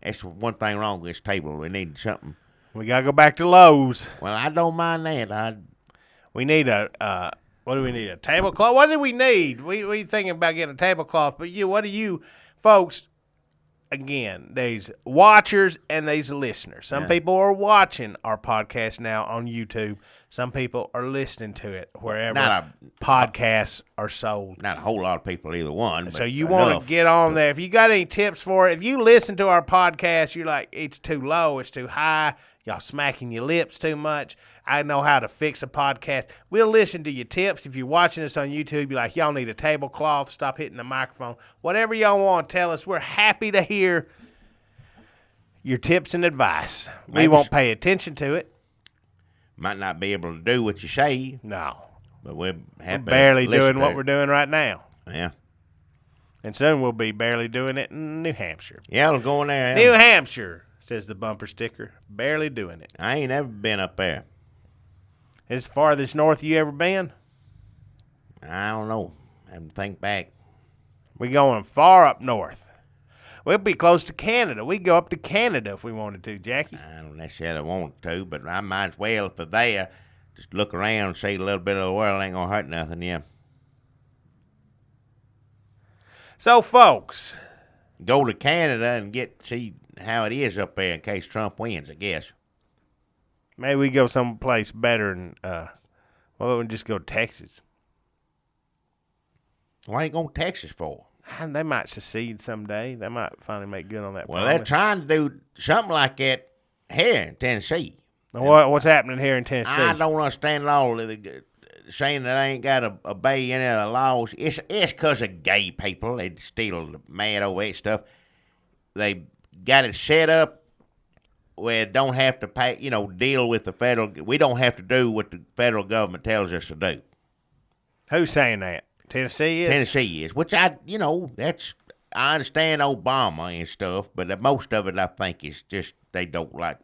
That's one thing wrong with this table. We need something. We got to go back to Lowe's. Well, I don't mind that. We need what do we need? A tablecloth? What do we need? We thinking about getting a tablecloth, but what do you folks, again, there's watchers and there's listeners. Some people are watching our podcast now on YouTube. Some people are listening to it wherever podcasts are sold. Not a whole lot of people, either one. So you want to get on there. If you got any tips for it, if you listen to our podcast, you're like, it's too low, it's too high, y'all smacking your lips too much. I know how to fix a podcast. We'll listen to your tips. If you're watching us on YouTube, you're like, y'all need a tablecloth, stop hitting the microphone. Whatever y'all want to tell us, we're happy to hear your tips and advice. We won't pay attention to it. Might not be able to do what you say. No. but we're happy. Barely doing what we're doing right now. Yeah. And soon we'll be barely doing it in New Hampshire. Yeah, we'll go in there. New Hampshire, says the bumper sticker. Barely doing it. I ain't ever been up there. As farthest north you ever been? I don't know. I have to think back. We going far up north. We'll be close to Canada. We go up to Canada if we wanted to, Jackie. I don't necessarily want to, but I might as well if they're there. Just look around, see a little bit of the world. Ain't gonna hurt nothing, yeah. So, folks, Go to Canada and see how it is up there in case Trump wins, I guess. maybe we go someplace better than, why don't we just go to Texas? Why ain't going to Texas for? They might secede someday. They might finally make good on that Well, promise. they're trying to do something like that here in Tennessee. What's happening here in Tennessee? I don't understand all of the saying that I ain't got to obey any of the laws. It's because of gay people. They still mad over that stuff. They got it set up where it don't have to pay, deal with the federal. We don't have to do what the federal government tells us to do. Who's saying that? Tennessee is? Tennessee is, which I understand Obama and stuff, but most of it I think is just they don't like.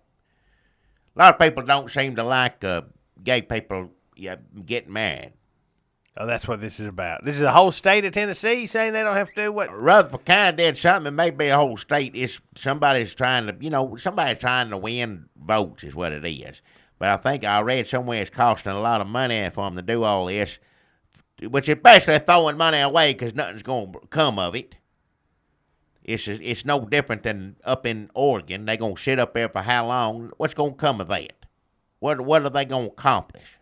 A lot of people don't seem to like gay people getting married. Oh, that's what this is about. This is the whole state of Tennessee saying they don't have to do what? Rutherford County did something. It may be a whole state. It's somebody's trying to win votes is what it is. But I think I read somewhere it's costing a lot of money for them to do all this, which is basically throwing money away because nothing's going to come of it. It's no different than up in Oregon. They're going to sit up there for how long? What's going to come of that? What are they going to accomplish?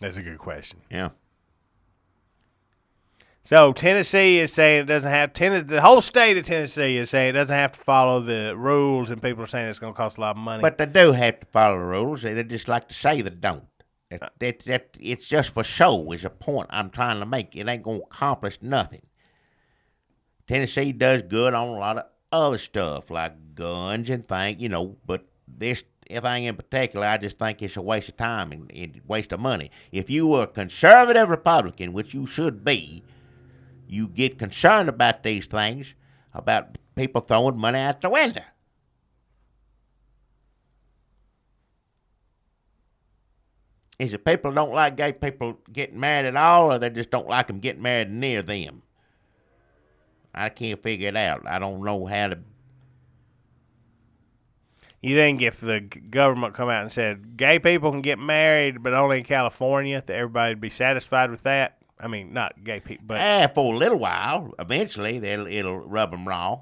That's a good question. Yeah. So Tennessee is saying it doesn't have the whole state of Tennessee is saying it doesn't have to follow the rules, and people are saying it's going to cost a lot of money. But they do have to follow the rules. They just like to say they don't. It's just for show. Is a point I'm trying to make. It ain't going to accomplish nothing. Tennessee does good on a lot of other stuff like guns and things, But this thing in particular, I just think it's a waste of time and a waste of money. If you were a conservative Republican, which you should be, you get concerned about these things, about people throwing money out the window. Is it people don't like gay people getting married at all, or they just don't like them getting married near them? I can't figure it out. I don't know how to. You think if the government come out and said gay people can get married, but only in California, that everybody'd be satisfied with that? I mean, not gay people, but for a little while. Eventually, it'll rub them raw.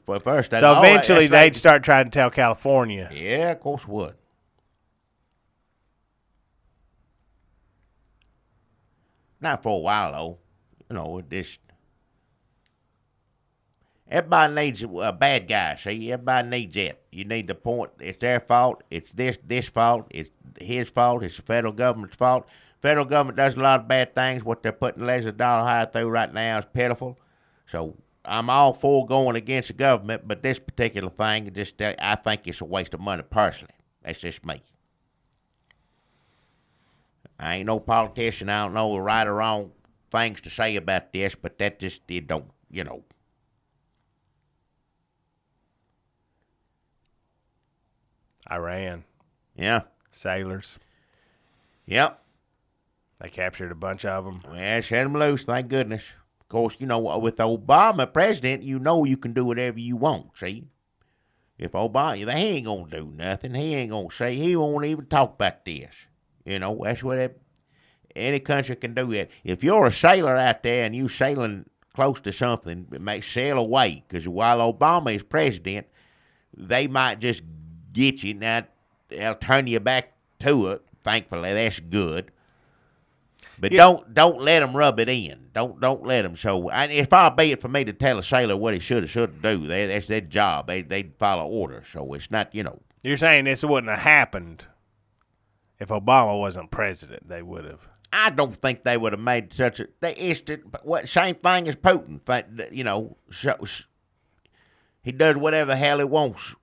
For first. So eventually, they'd start trying to tell California. Yeah, of course would. Not for a while though. Everybody needs a bad guy. See, everybody needs it. You need to point. It's their fault. It's this fault. It's his fault. It's the federal government's fault. Federal government does a lot of bad things. What they're putting $1 high through right now is pitiful. So I'm all for going against the government, but this particular thing, I think it's a waste of money personally. That's just me. I ain't no politician. I don't know the right or wrong things to say about this, but that just it don't. Iran. Yeah. Sailors. Yep. They captured a bunch of them. Well, set them loose, thank goodness. Of course, with Obama president, you can do whatever you want, see? If Obama, he ain't going to do nothing. He ain't going to say, he won't even talk about this. That's what any country can do that. If you're a sailor out there and you sailing close to something, it may sail away. Because while Obama is president, they might just get you. Now, they'll turn you back to it. Thankfully, that's good. But don't let them rub it in. Don't let them. So if far be it for me to tell a sailor what he shouldn't do, that's their job. They follow orders. So it's not, You're saying this wouldn't have happened if Obama wasn't president. They would have. I don't think they would have made such a. Same thing as Putin. He does whatever the hell he wants,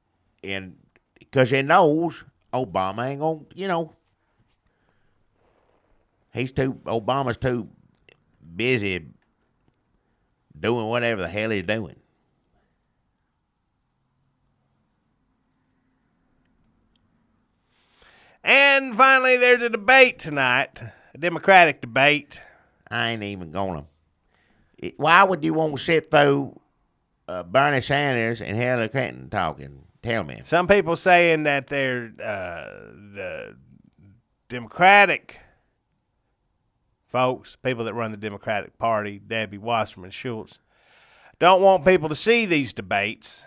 and because he knows Obama ain't gonna. Obama's too busy doing whatever the hell he's doing. And finally, there's a debate tonight, a Democratic debate. I ain't even gonna. Why would you want to sit through Bernie Sanders and Hillary Clinton talking? Tell me. Some people saying that they're the Democratic folks, people that run the Democratic Party, Debbie Wasserman Schultz, don't want people to see these debates.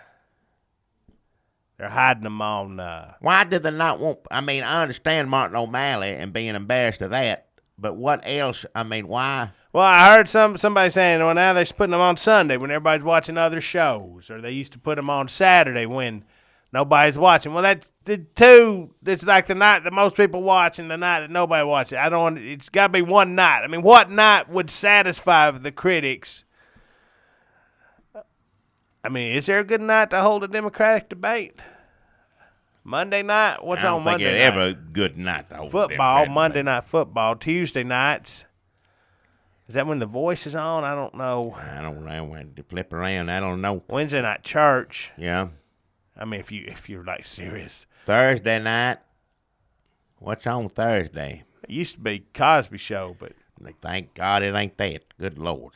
They're hiding them on. Why do they not want? I mean, I understand Martin O'Malley and being embarrassed of that, but what else? I mean, why? Well, I heard somebody saying, well, now they're putting them on Sunday when everybody's watching other shows, or they used to put them on Saturday when nobody's watching. Well, that's the two. It's like the night that most people watch and the night that nobody watches. It's got to be one night. I mean, what night would satisfy the critics? I mean, is there a good night to hold a Democratic debate? Monday night? What's on Monday night? I don't think it's ever a good night to hold football, Monday night football. Tuesday nights. Is that when The Voice is on? I don't know. I don't know. When to flip around, I don't know. Wednesday night church. Yeah. I mean, if you're like serious. Thursday night. What's on Thursday? It used to be Cosby Show, but thank God it ain't that. Good Lord.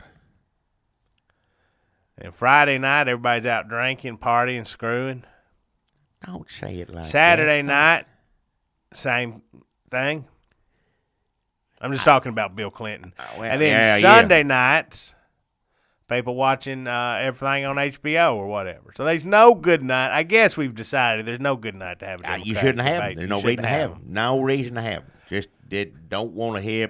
And Friday night, everybody's out drinking, partying, screwing. Don't say it like Saturday that. night, same thing. I'm just talking about Bill Clinton. And then Sunday nights, people watching everything on HBO or whatever. So there's no good night. I guess we've decided there's no good night to have a Democratic You shouldn't have debate. them. There's no reason to have them. No reason to have them. Just don't want to hear.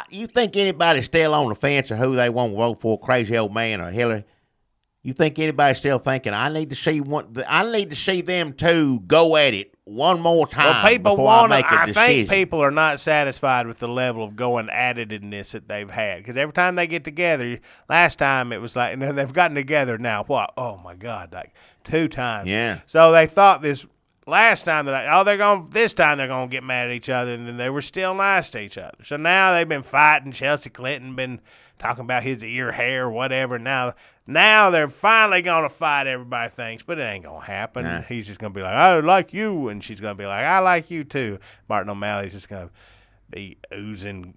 You think anybody's still on the fence of who they want to vote for, Crazy Old Man or Hillary? You think anybody's still thinking I need to see them two go at it one more time before I make a decision? I think people are not satisfied with the level of going at it-ness that they've had, because every time they get together, last time it was like, and they've gotten together now. What? Oh my God, like 2 times. Yeah. So they thought this. Last time this time they're gonna get mad at each other, and then they were still nice to each other. So now they've been fighting. Chelsea Clinton been talking about his ear hair, whatever. Now they're finally gonna fight. Everybody thinks, but it ain't gonna happen. Nah. He's just gonna be like, I like you, and she's gonna be like, I like you too. Martin O'Malley's just gonna be oozing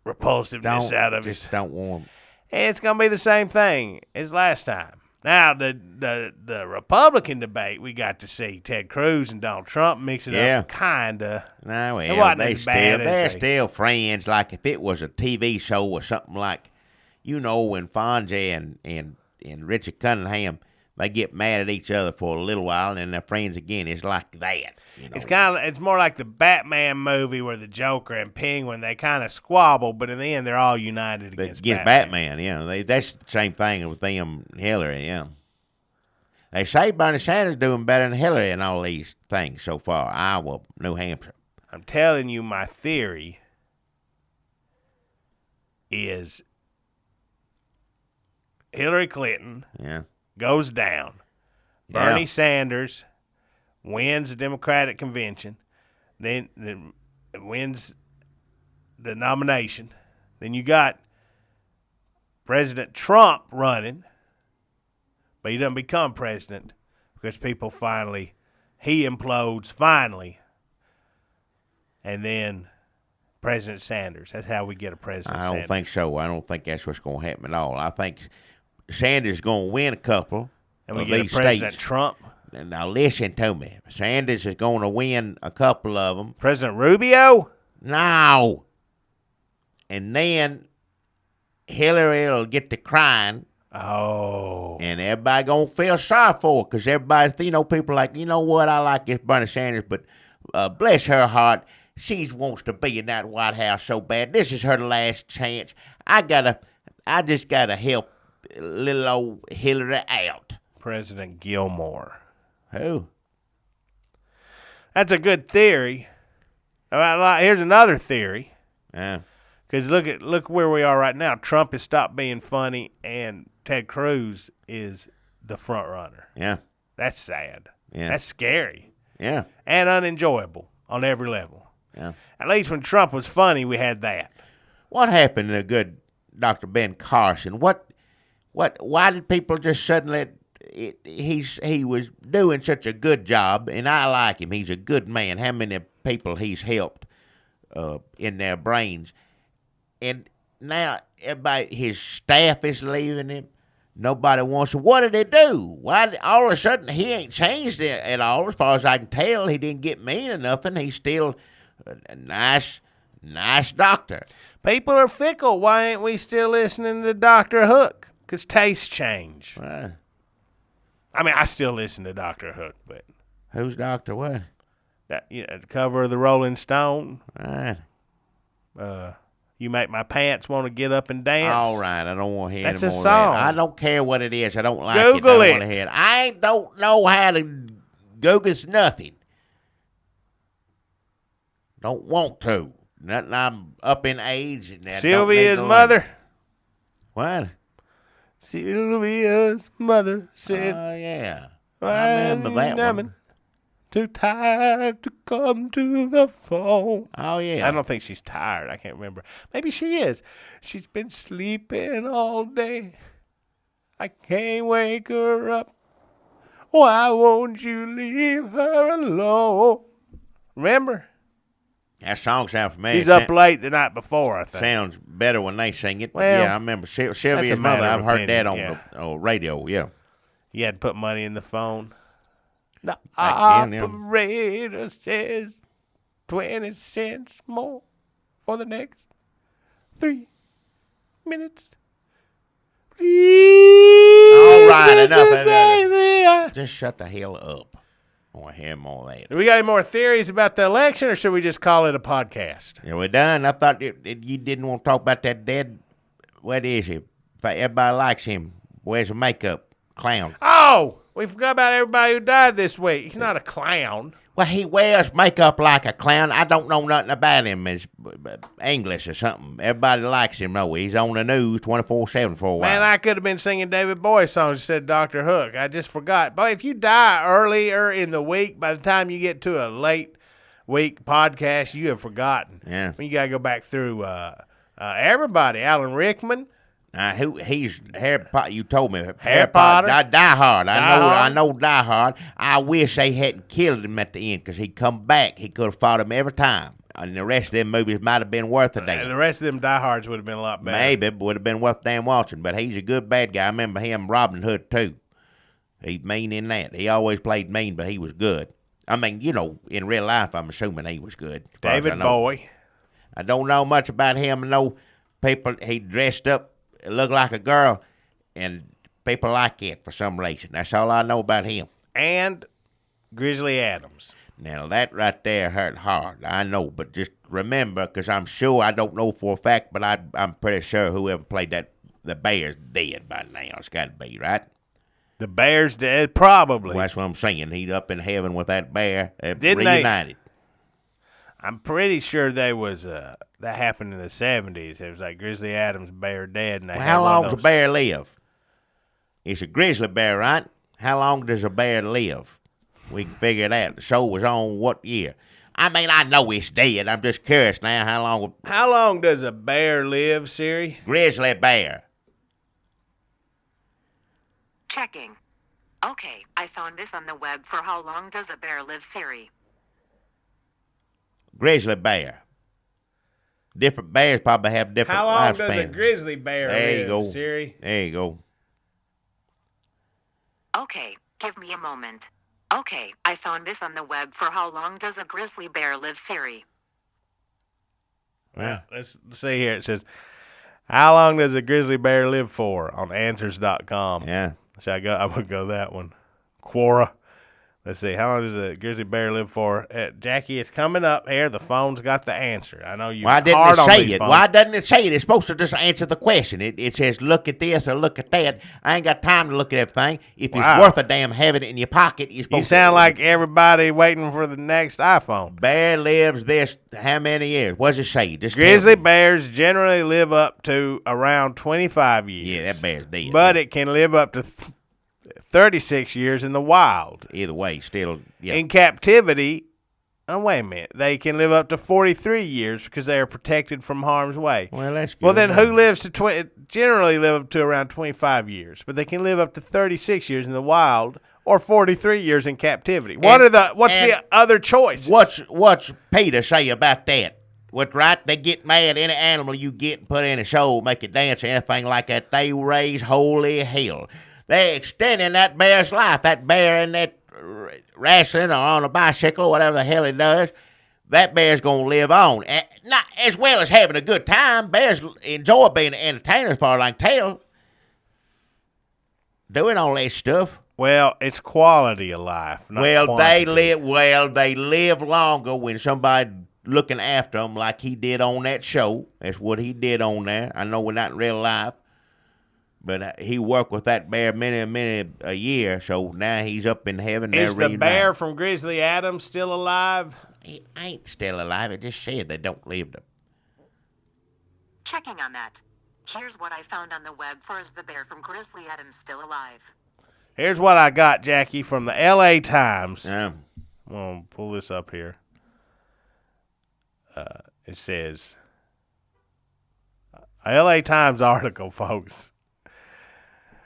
repulsiveness out of his. Don't want. And it's gonna be the same thing as last time. Now, the Republican debate, we got to see Ted Cruz and Donald Trump mix it up, kind of. No, well, they're still friends. Like if it was a TV show or something like, when Fonzie and Richard Cunningham, they get mad at each other for a little while and then they're friends again. It's like that. It's more like the Batman movie where the Joker and Penguin, they kind of squabble, but in the end they're all united against Batman. Yeah, that's the same thing with them and Hillary. Yeah, they say Bernie Sanders doing better than Hillary in all these things so far. Iowa, New Hampshire. I'm telling you, my theory is Hillary Clinton goes down. Bernie Sanders wins the Democratic convention, then wins the nomination. Then you got President Trump running, but he doesn't become president because he implodes finally. And then President Sanders. That's how we get a President Sanders. I don't think so. I don't think that's what's going to happen at all. I think Sanders is going to win a couple and we of get these a President states. Trump. Now listen to me. Sanders is going to win a couple of them. President Rubio? No. And then Hillary will get to crying. Oh. And everybody going to feel sorry for her because everybody, people like, what, I like this Bernie Sanders, but bless her heart, she wants to be in that White House so bad. This is her last chance. I just got to help little old Hillary out. President Gilmore. Who? That's a good theory. Here's another theory. Yeah. Because look where we are right now. Trump has stopped being funny, and Ted Cruz is the front runner. Yeah. That's sad. Yeah. That's scary. Yeah. And unenjoyable on every level. Yeah. At least when Trump was funny, we had that. What happened to good Dr. Ben Carson? Why did people just suddenly? He was doing such a good job, and I like him. He's a good man. How many people he's helped in their brains, and now everybody, his staff is leaving him. Nobody wants him. What did he do? Why all of a sudden he ain't changed at all? As far as I can tell, he didn't get mean or nothing. He's still a nice doctor. People are fickle. Why ain't we still listening to Dr. Hook? Because tastes change. I mean, I still listen to Dr. Hook, but Who's Dr. what? that, the cover of the Rolling Stone. Right. You make my pants want to get up and dance. All right, I don't want to hear That's any a more song. of that. I don't care what it is. I don't like Google it. I don't it. want to hear it. I don't know how to Google nothing. Don't want to. Nothing. I'm up in age. And that Sylvia's don't need to mother. learn. What? Sylvia's mother said, Oh, yeah. I remember that one. Too tired to come to the phone. Oh, yeah. I don't think she's tired. I can't remember. Maybe she is. She's been sleeping all day. I can't wake her up. Why won't you leave her alone? Remember? That song sounds familiar. She's up late the night before, I think. Sounds better when they sing it. But Well, yeah, I remember Sylvia's a matter mother. of I've heard that opinion, on radio. Yeah. You had to put money in the phone. The Back then, yeah. operator says 20 cents more for the next 3 minutes. Please. All right, enough of that. Just shut the hell up. I want to hear more of that. Do we got any more theories about the election, or should we just call it a podcast? Yeah, we're done. I thought you didn't want to talk about that dead. What is he? Everybody likes him. Wears a makeup. Clown. Oh, we forgot about everybody who died this week. He's not a clown. Well, he wears makeup like a clown. I don't know nothing about him. It's English or something. Everybody likes him, though. He's on the news 24/7 for a while. Man, I could have been singing David Bowie songs that said Dr. Hook. I just forgot. But if you die earlier in the week, by the time you get to a late week podcast, you have forgotten. Yeah. You got to go back through everybody. Alan Rickman. He's Harry Potter. You told me Harry Potter. Die Hard. I Hard. know Die Hard. I wish they hadn't killed him at the end because he'd come back. He could have fought him every time. And the rest of them movies might have been worth a And damn. the rest of them diehards would have been a lot better. Maybe it would have been worth damn watching. But he's a good bad guy. I remember him Robin Hood too. He's mean in that. He always played mean, but he was good. I mean, in real life, I'm assuming he was good. As far as I David know. Bowie. I don't know much about him. I know people. He dressed up, looked like a girl, and people like it for some reason. That's all I know about him. And Grizzly Adams. Now, that right there hurt hard. I know, but just remember, because I'm sure, I don't know for a fact, but I'm pretty sure whoever played the Bear's dead by now. It's got to be, right? The Bears dead? Probably. Well, that's what I'm saying. He's up in heaven with that bear. Didn't reunited. I'm pretty sure that happened in the 70s. It was like Grizzly Adams, Bear dead. And they Well, had how one of long does a those- bear live? It's a grizzly bear, right? How long does a bear live? We can figure it out. The show was on what year? I mean, I know it's dead. I'm just curious now how long. How long does a bear live, Siri? Grizzly bear. Checking. Okay, I found this on the web for how long does a bear live, Siri. Grizzly bear. Different bears probably have different How long lifespans. does a grizzly bear There live, you go. Siri? There you go. Okay, give me a moment. Okay, I found this on the web for how long does a grizzly bear live, Siri. Well, let's see here. It says, how long does a grizzly bear live for on answers.com? Yeah. Should I go? I'm going to go that one. Quora. Let's see. How long does a grizzly bear live for? Jackie, it's coming up here. The phone's got the answer. I know you. Why didn't hard it on say these it? phones. Why doesn't it say it? It's supposed to just answer the question. It says, look at this or look at that. I ain't got time to look at everything. If Wow. it's worth a damn having it in your pocket, you're supposed You sound like everybody waiting for the next iPhone. Bear lives this how many years? What does it say? Just tell Grizzly me. bears generally live up to around 25 years. Yeah, that bear's dead. But it can live up to 36 years in the wild. Either way, still, yeah. In captivity, oh, wait a minute, they can live up to 43 years because they are protected from harm's way. Well, that's good. Well, then who lives to generally live up to around 25 years, but they can live up to 36 years in the wild or 43 years in captivity. What's the other choice? What's Peter say about that? What, right? They get mad. Any animal you get and put in a show, make it dance or anything like that, they raise holy hell. They're extending that bear's life. That bear in that wrestling or on a bicycle, whatever the hell he does, that bear's going to live on. Not as well as having a good time. Bears enjoy being entertainers, as far as I can tell. Doing all that stuff. Well, it's quality of life. Not quantity. They live longer when somebody looking after them like he did on that show. That's what he did on there. I know we're not in real life. But he worked with that bear many a year, so now he's up in heaven. Is the bear from Grizzly Adams still alive? He ain't still alive. It just said they don't live them. Checking on that. Here's what I found on the web for is the bear from Grizzly Adams still alive? Here's what I got, Jackie, from the L.A. Times. Um, I'm going to pull this up here. It says, L.A. Times article, folks.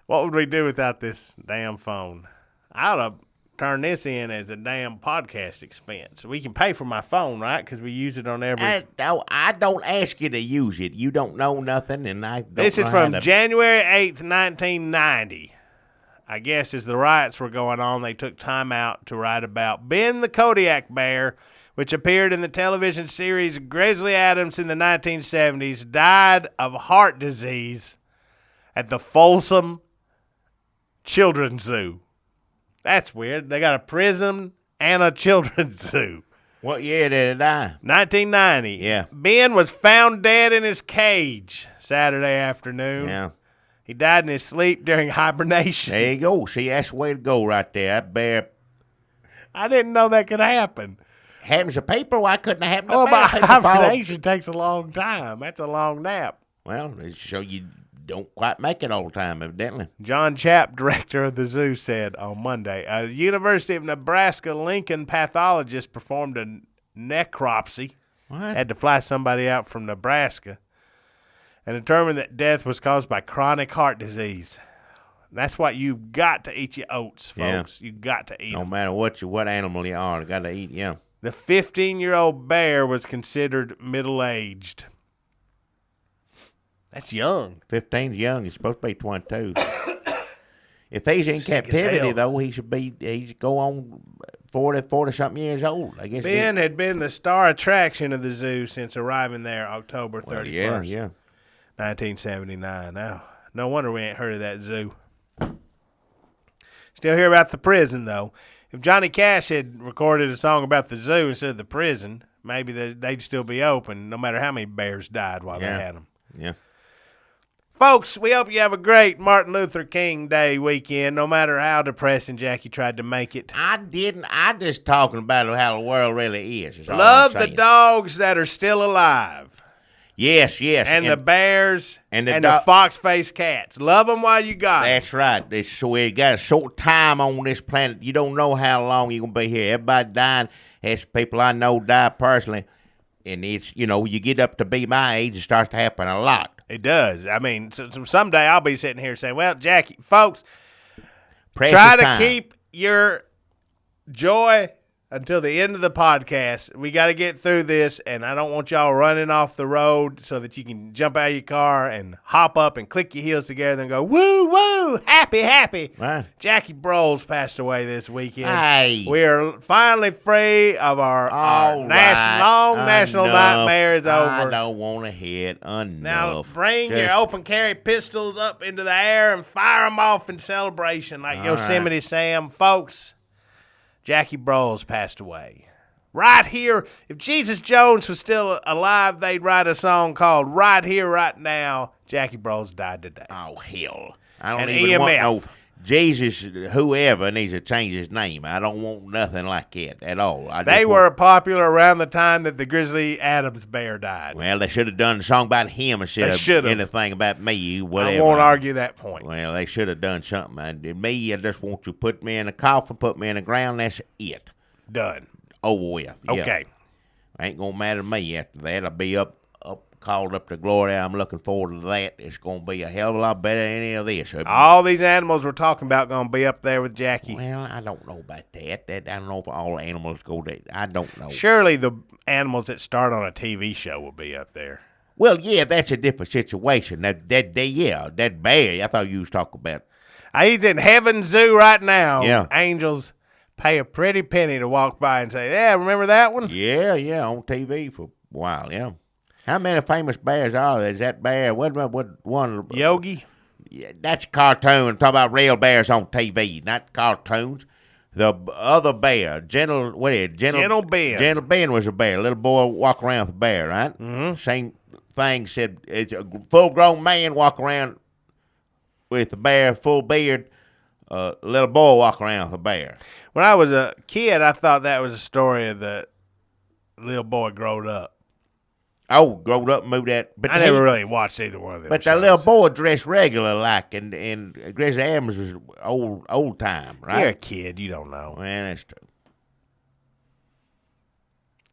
What would we do without this damn phone? I ought to turn this in as a damn podcast expense. We can pay for my phone, right? Because we use it on every... I don't ask you to use it. You don't know nothing, and I don't This know is from how to... January 8th, 1990. I guess as the riots were going on, they took time out to write about Ben the Kodiak Bear, which appeared in the television series Grizzly Adams in the 1970s, died of heart disease at the Folsom Children's Zoo. That's weird. They got a prison and a children's zoo. What year did it die? 1990. Yeah. Ben was found dead in his cage Saturday afternoon. Yeah. He died in his sleep during hibernation. There you go. See, that's the way to go right there. That bear I didn't know that could happen. happens to people. Why couldn't it happen to Oh, bear? but People follow- hibernation takes a long time. That's a long nap. Well, so you don't quite make it all the time, evidently. John Chapp, director of the zoo, said on Monday, a University of Nebraska Lincoln pathologist performed a necropsy. What? Had to fly somebody out from Nebraska and determined that death was caused by chronic heart disease. That's why you've got to eat your oats, folks. Yeah. You've got to eat No them. matter what animal you are, you got to eat. Yeah. The 15-year-old bear was considered middle-aged. That's young. 15's young. He's supposed to be 22. If he's in Sick as captivity, hell. though, he should go on 40-something years old. I guess. Ben had been the star attraction of the zoo since arriving there October 31st, Yeah. 1979. Now, no wonder we ain't heard of that zoo. Still hear about the prison, though. If Johnny Cash had recorded a song about the zoo instead of the prison, maybe they'd still be open, no matter how many bears died while they had them. Yeah. Folks, we hope you have a great Martin Luther King Day weekend, no matter how depressing Jackie tried to make it. I didn't. I just talking about how the world really is all Love I'm the saying. dogs that are still alive. Yes. And the bears and and the the fox-faced cats. Love them while you got 'em. That's right. So we got a short time on this planet. You don't know how long you're going to be here. Everybody dying. There's people I know die personally. And it's, you get up to be my age, it starts to happen a lot. It does. I mean, so someday I'll be sitting here saying, well, Jackie, folks, Precious try to time. keep your joy until the end of the podcast. We got to get through this, and I don't want y'all running off the road so that you can jump out of your car and hop up and click your heels together and go, woo, woo, happy, happy. Right. Jackie Broles passed away this weekend. Hey. We are finally free of our All long right. national Enough. nightmare is over. I don't want to hit enough. Now bring your Just- open carry pistols up into the air and fire them off in celebration like All Yosemite Sam. Folks, Jackie Broles passed away. Right here, if Jesus Jones was still alive, they'd write a song called Right Here, Right Now. Jackie Broles died today. Oh, hell. I don't And even want EMF. no Jesus, whoever needs to change his name. I don't want nothing like that at all. They were popular around the time that the Grizzly Adams bear died. Well, they should have done a song about him instead of anything about me, whatever. I won't argue that point. Well, they should have done something. I just want you to put me in a coffin, put me in the ground, that's it. Done. Over with. Yeah. Okay. Ain't going to matter to me after that. I'll be called up to glory. I'm looking forward to that. It's going to be a hell of a lot better than any of this. All these animals we're talking about going to be up there with Jackie. Well, I don't know about that. I don't know if all animals go there. I don't know. Surely the animals that start on a TV show will be up there. Well, yeah, that's a different situation. That bear, I thought you was talking about. He's in Heaven Zoo right now. Yeah. Angels pay a pretty penny to walk by and say, yeah, remember that one? Yeah, on TV for a while, yeah. How many famous bears are there? Is that bear? What one? Yogi? Yeah, that's a cartoon. I'm talking about real bears on TV, not cartoons. The other bear, Gentle Ben. Gentle Ben was a bear. A little boy walk around with a bear, right? Mm-hmm. Same thing said, it's a full-grown man walk around with a bear, full beard. Little boy walk around with a bear. When I was a kid, I thought that was a story of the little boy growed up. Oh, growed up and moved that. But I never really watched either one of them. But the little boy dressed regular like, and Grizzly Adams was old time, right? You're a kid. You don't know. Well, that's true.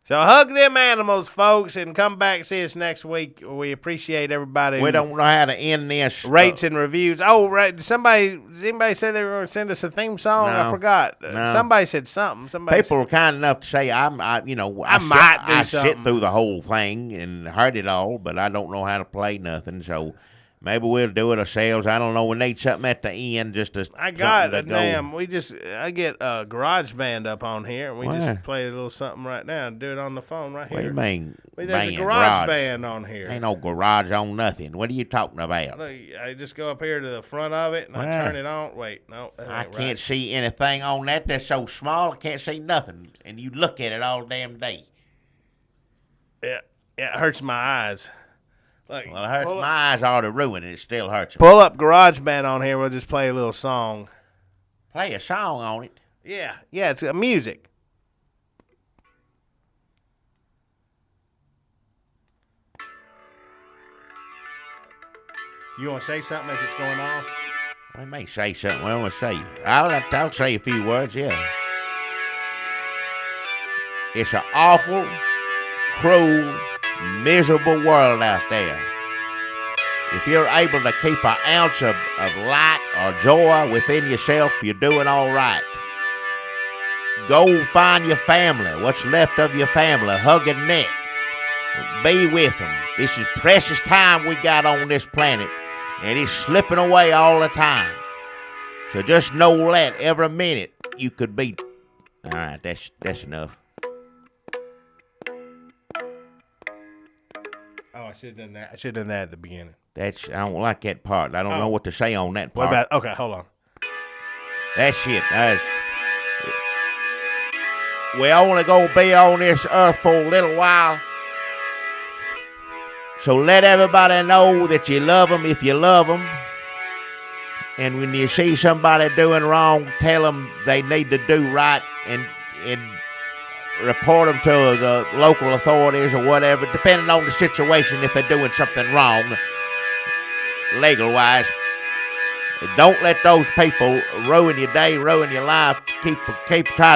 So hug them animals, folks, and come back and see us next week. We appreciate everybody. We don't know how to end this. Rates and reviews. Oh, right. Did anybody say they were going to send us a theme song? No. I forgot. No. Somebody said something. People were kind enough to say I might do sit through the whole thing and heard it all, but I don't know how to play nothing. So maybe we'll do it ourselves. I don't know. We need something at the end just to. I get a garage band up on here, and we just play a little something right now and do it on the phone right here. What do you mean? There's a garage band on here. Ain't no garage on nothing. What are you talking about? Look, I just go up here to the front of it and I turn it on. Wait, no, I can't see anything on that. That's so small. I can't see nothing. And you look at it all damn day. Yeah, it hurts my eyes. Look, Well, it hurts my eyes already ruined, and it still hurts them. Pull up GarageBand on here. We'll just play a little song. Play a song on it. Yeah, it's music. You want to say something as it's going off? We may say something. Well, we'll say. I'll say a few words, yeah. It's an awful, cruel, miserable world out there. If you're able to keep an ounce of light or joy within yourself, you're doing all right. Go find your family, what's left of your family, hug a neck. Be with them. This is precious time we got on this planet, and it's slipping away all the time. So just know that every minute you could be. All right, that's enough. Oh, I should have done that. I should have done that at the beginning. I don't like that part. I don't know what to say on that part. What about? Okay, hold on. That shit. We only gonna be on this earth for a little while. So let everybody know that you love them if you love them. And when you see somebody doing wrong, tell them they need to do right and report them to the local authorities or whatever, depending on the situation if they're doing something wrong, legal-wise. Don't let those people ruin your day, ruin your life. Try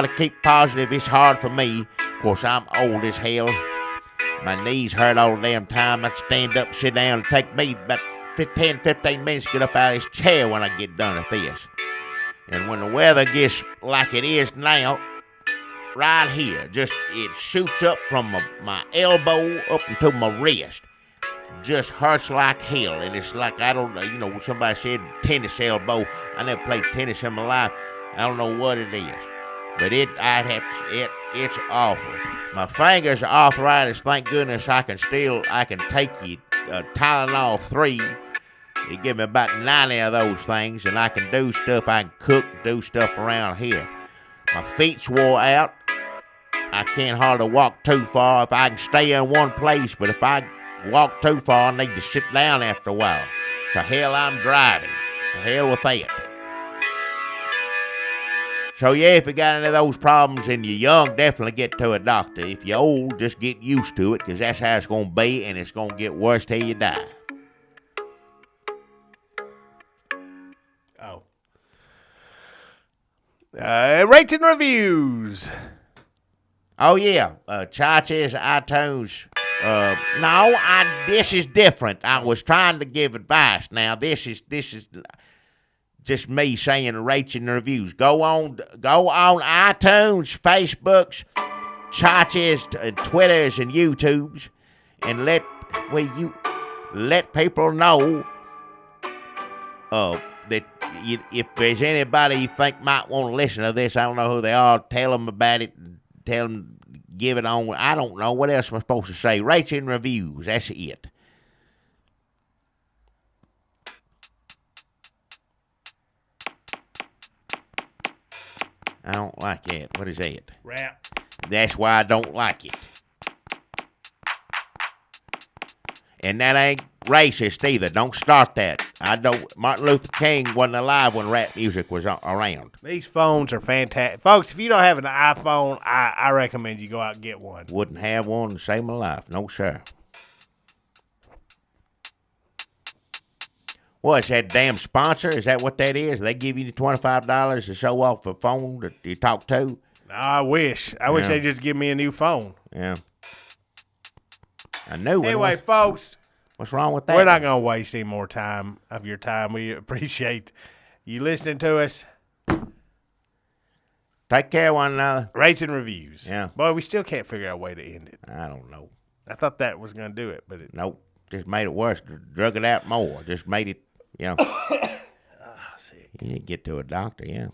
to keep positive. It's hard for me. Of course, I'm old as hell. My knees hurt all the damn time. I stand up, sit down. It take me about 10, 15 minutes to get up out of this chair when I get done with this. And when the weather gets like it is now, right here, it shoots up from my elbow up into my wrist. Just hurts like hell, and it's like, I don't know, somebody said tennis elbow. I never played tennis in my life. I don't know what it is, but it's awful. My fingers are arthritis. Thank goodness I can take you Tylenol 3. They give me about 90 of those things, and I can do stuff. I can cook, do stuff around here. My feet's wore out. I can't hardly walk too far if I can stay in one place, but if I walk too far, I need to sit down after a while. So hell, I'm driving. To hell with that. So yeah, if you got any of those problems and you're young, definitely get to a doctor. If you're old, just get used to it, because that's how it's going to be, and it's going to get worse till you die. Oh. Rates and reviews. Oh yeah, Chachi's, iTunes. This is different. I was trying to give advice. Now this is just me saying rates and reviews. Go on iTunes, Facebooks, Chachi's, Twitters, and YouTubes, and let people know that if there's anybody you think might want to listen to this, I don't know who they are, tell them about it. Tell them, give it on. I don't know. What else am I supposed to say? Rates and reviews. That's it. I don't like that. What is that? Rap. That's why I don't like it. And that ain't racist either. Don't start that. I don't. Martin Luther King wasn't alive when rap music was around. These phones are fantastic. Folks, if you don't have an iPhone, I recommend you go out and get one. Wouldn't have one to save my life. No, sir. What, is that damn sponsor? Is that what that is? They give you $25 to show off a phone that you talk to? No, I wish. I wish they'd just give me a new phone. Yeah. I knew. Anyway, folks. What's wrong with that? We're not going to waste any more time of your time. We appreciate you listening to us. Take care of one another. Rates and reviews. Yeah. Boy, we still can't figure out a way to end it. I don't know. I thought that was going to do it, but it... Nope. Just made it worse. Drug it out more. Just made it, sick. You didn't get to a doctor, yeah.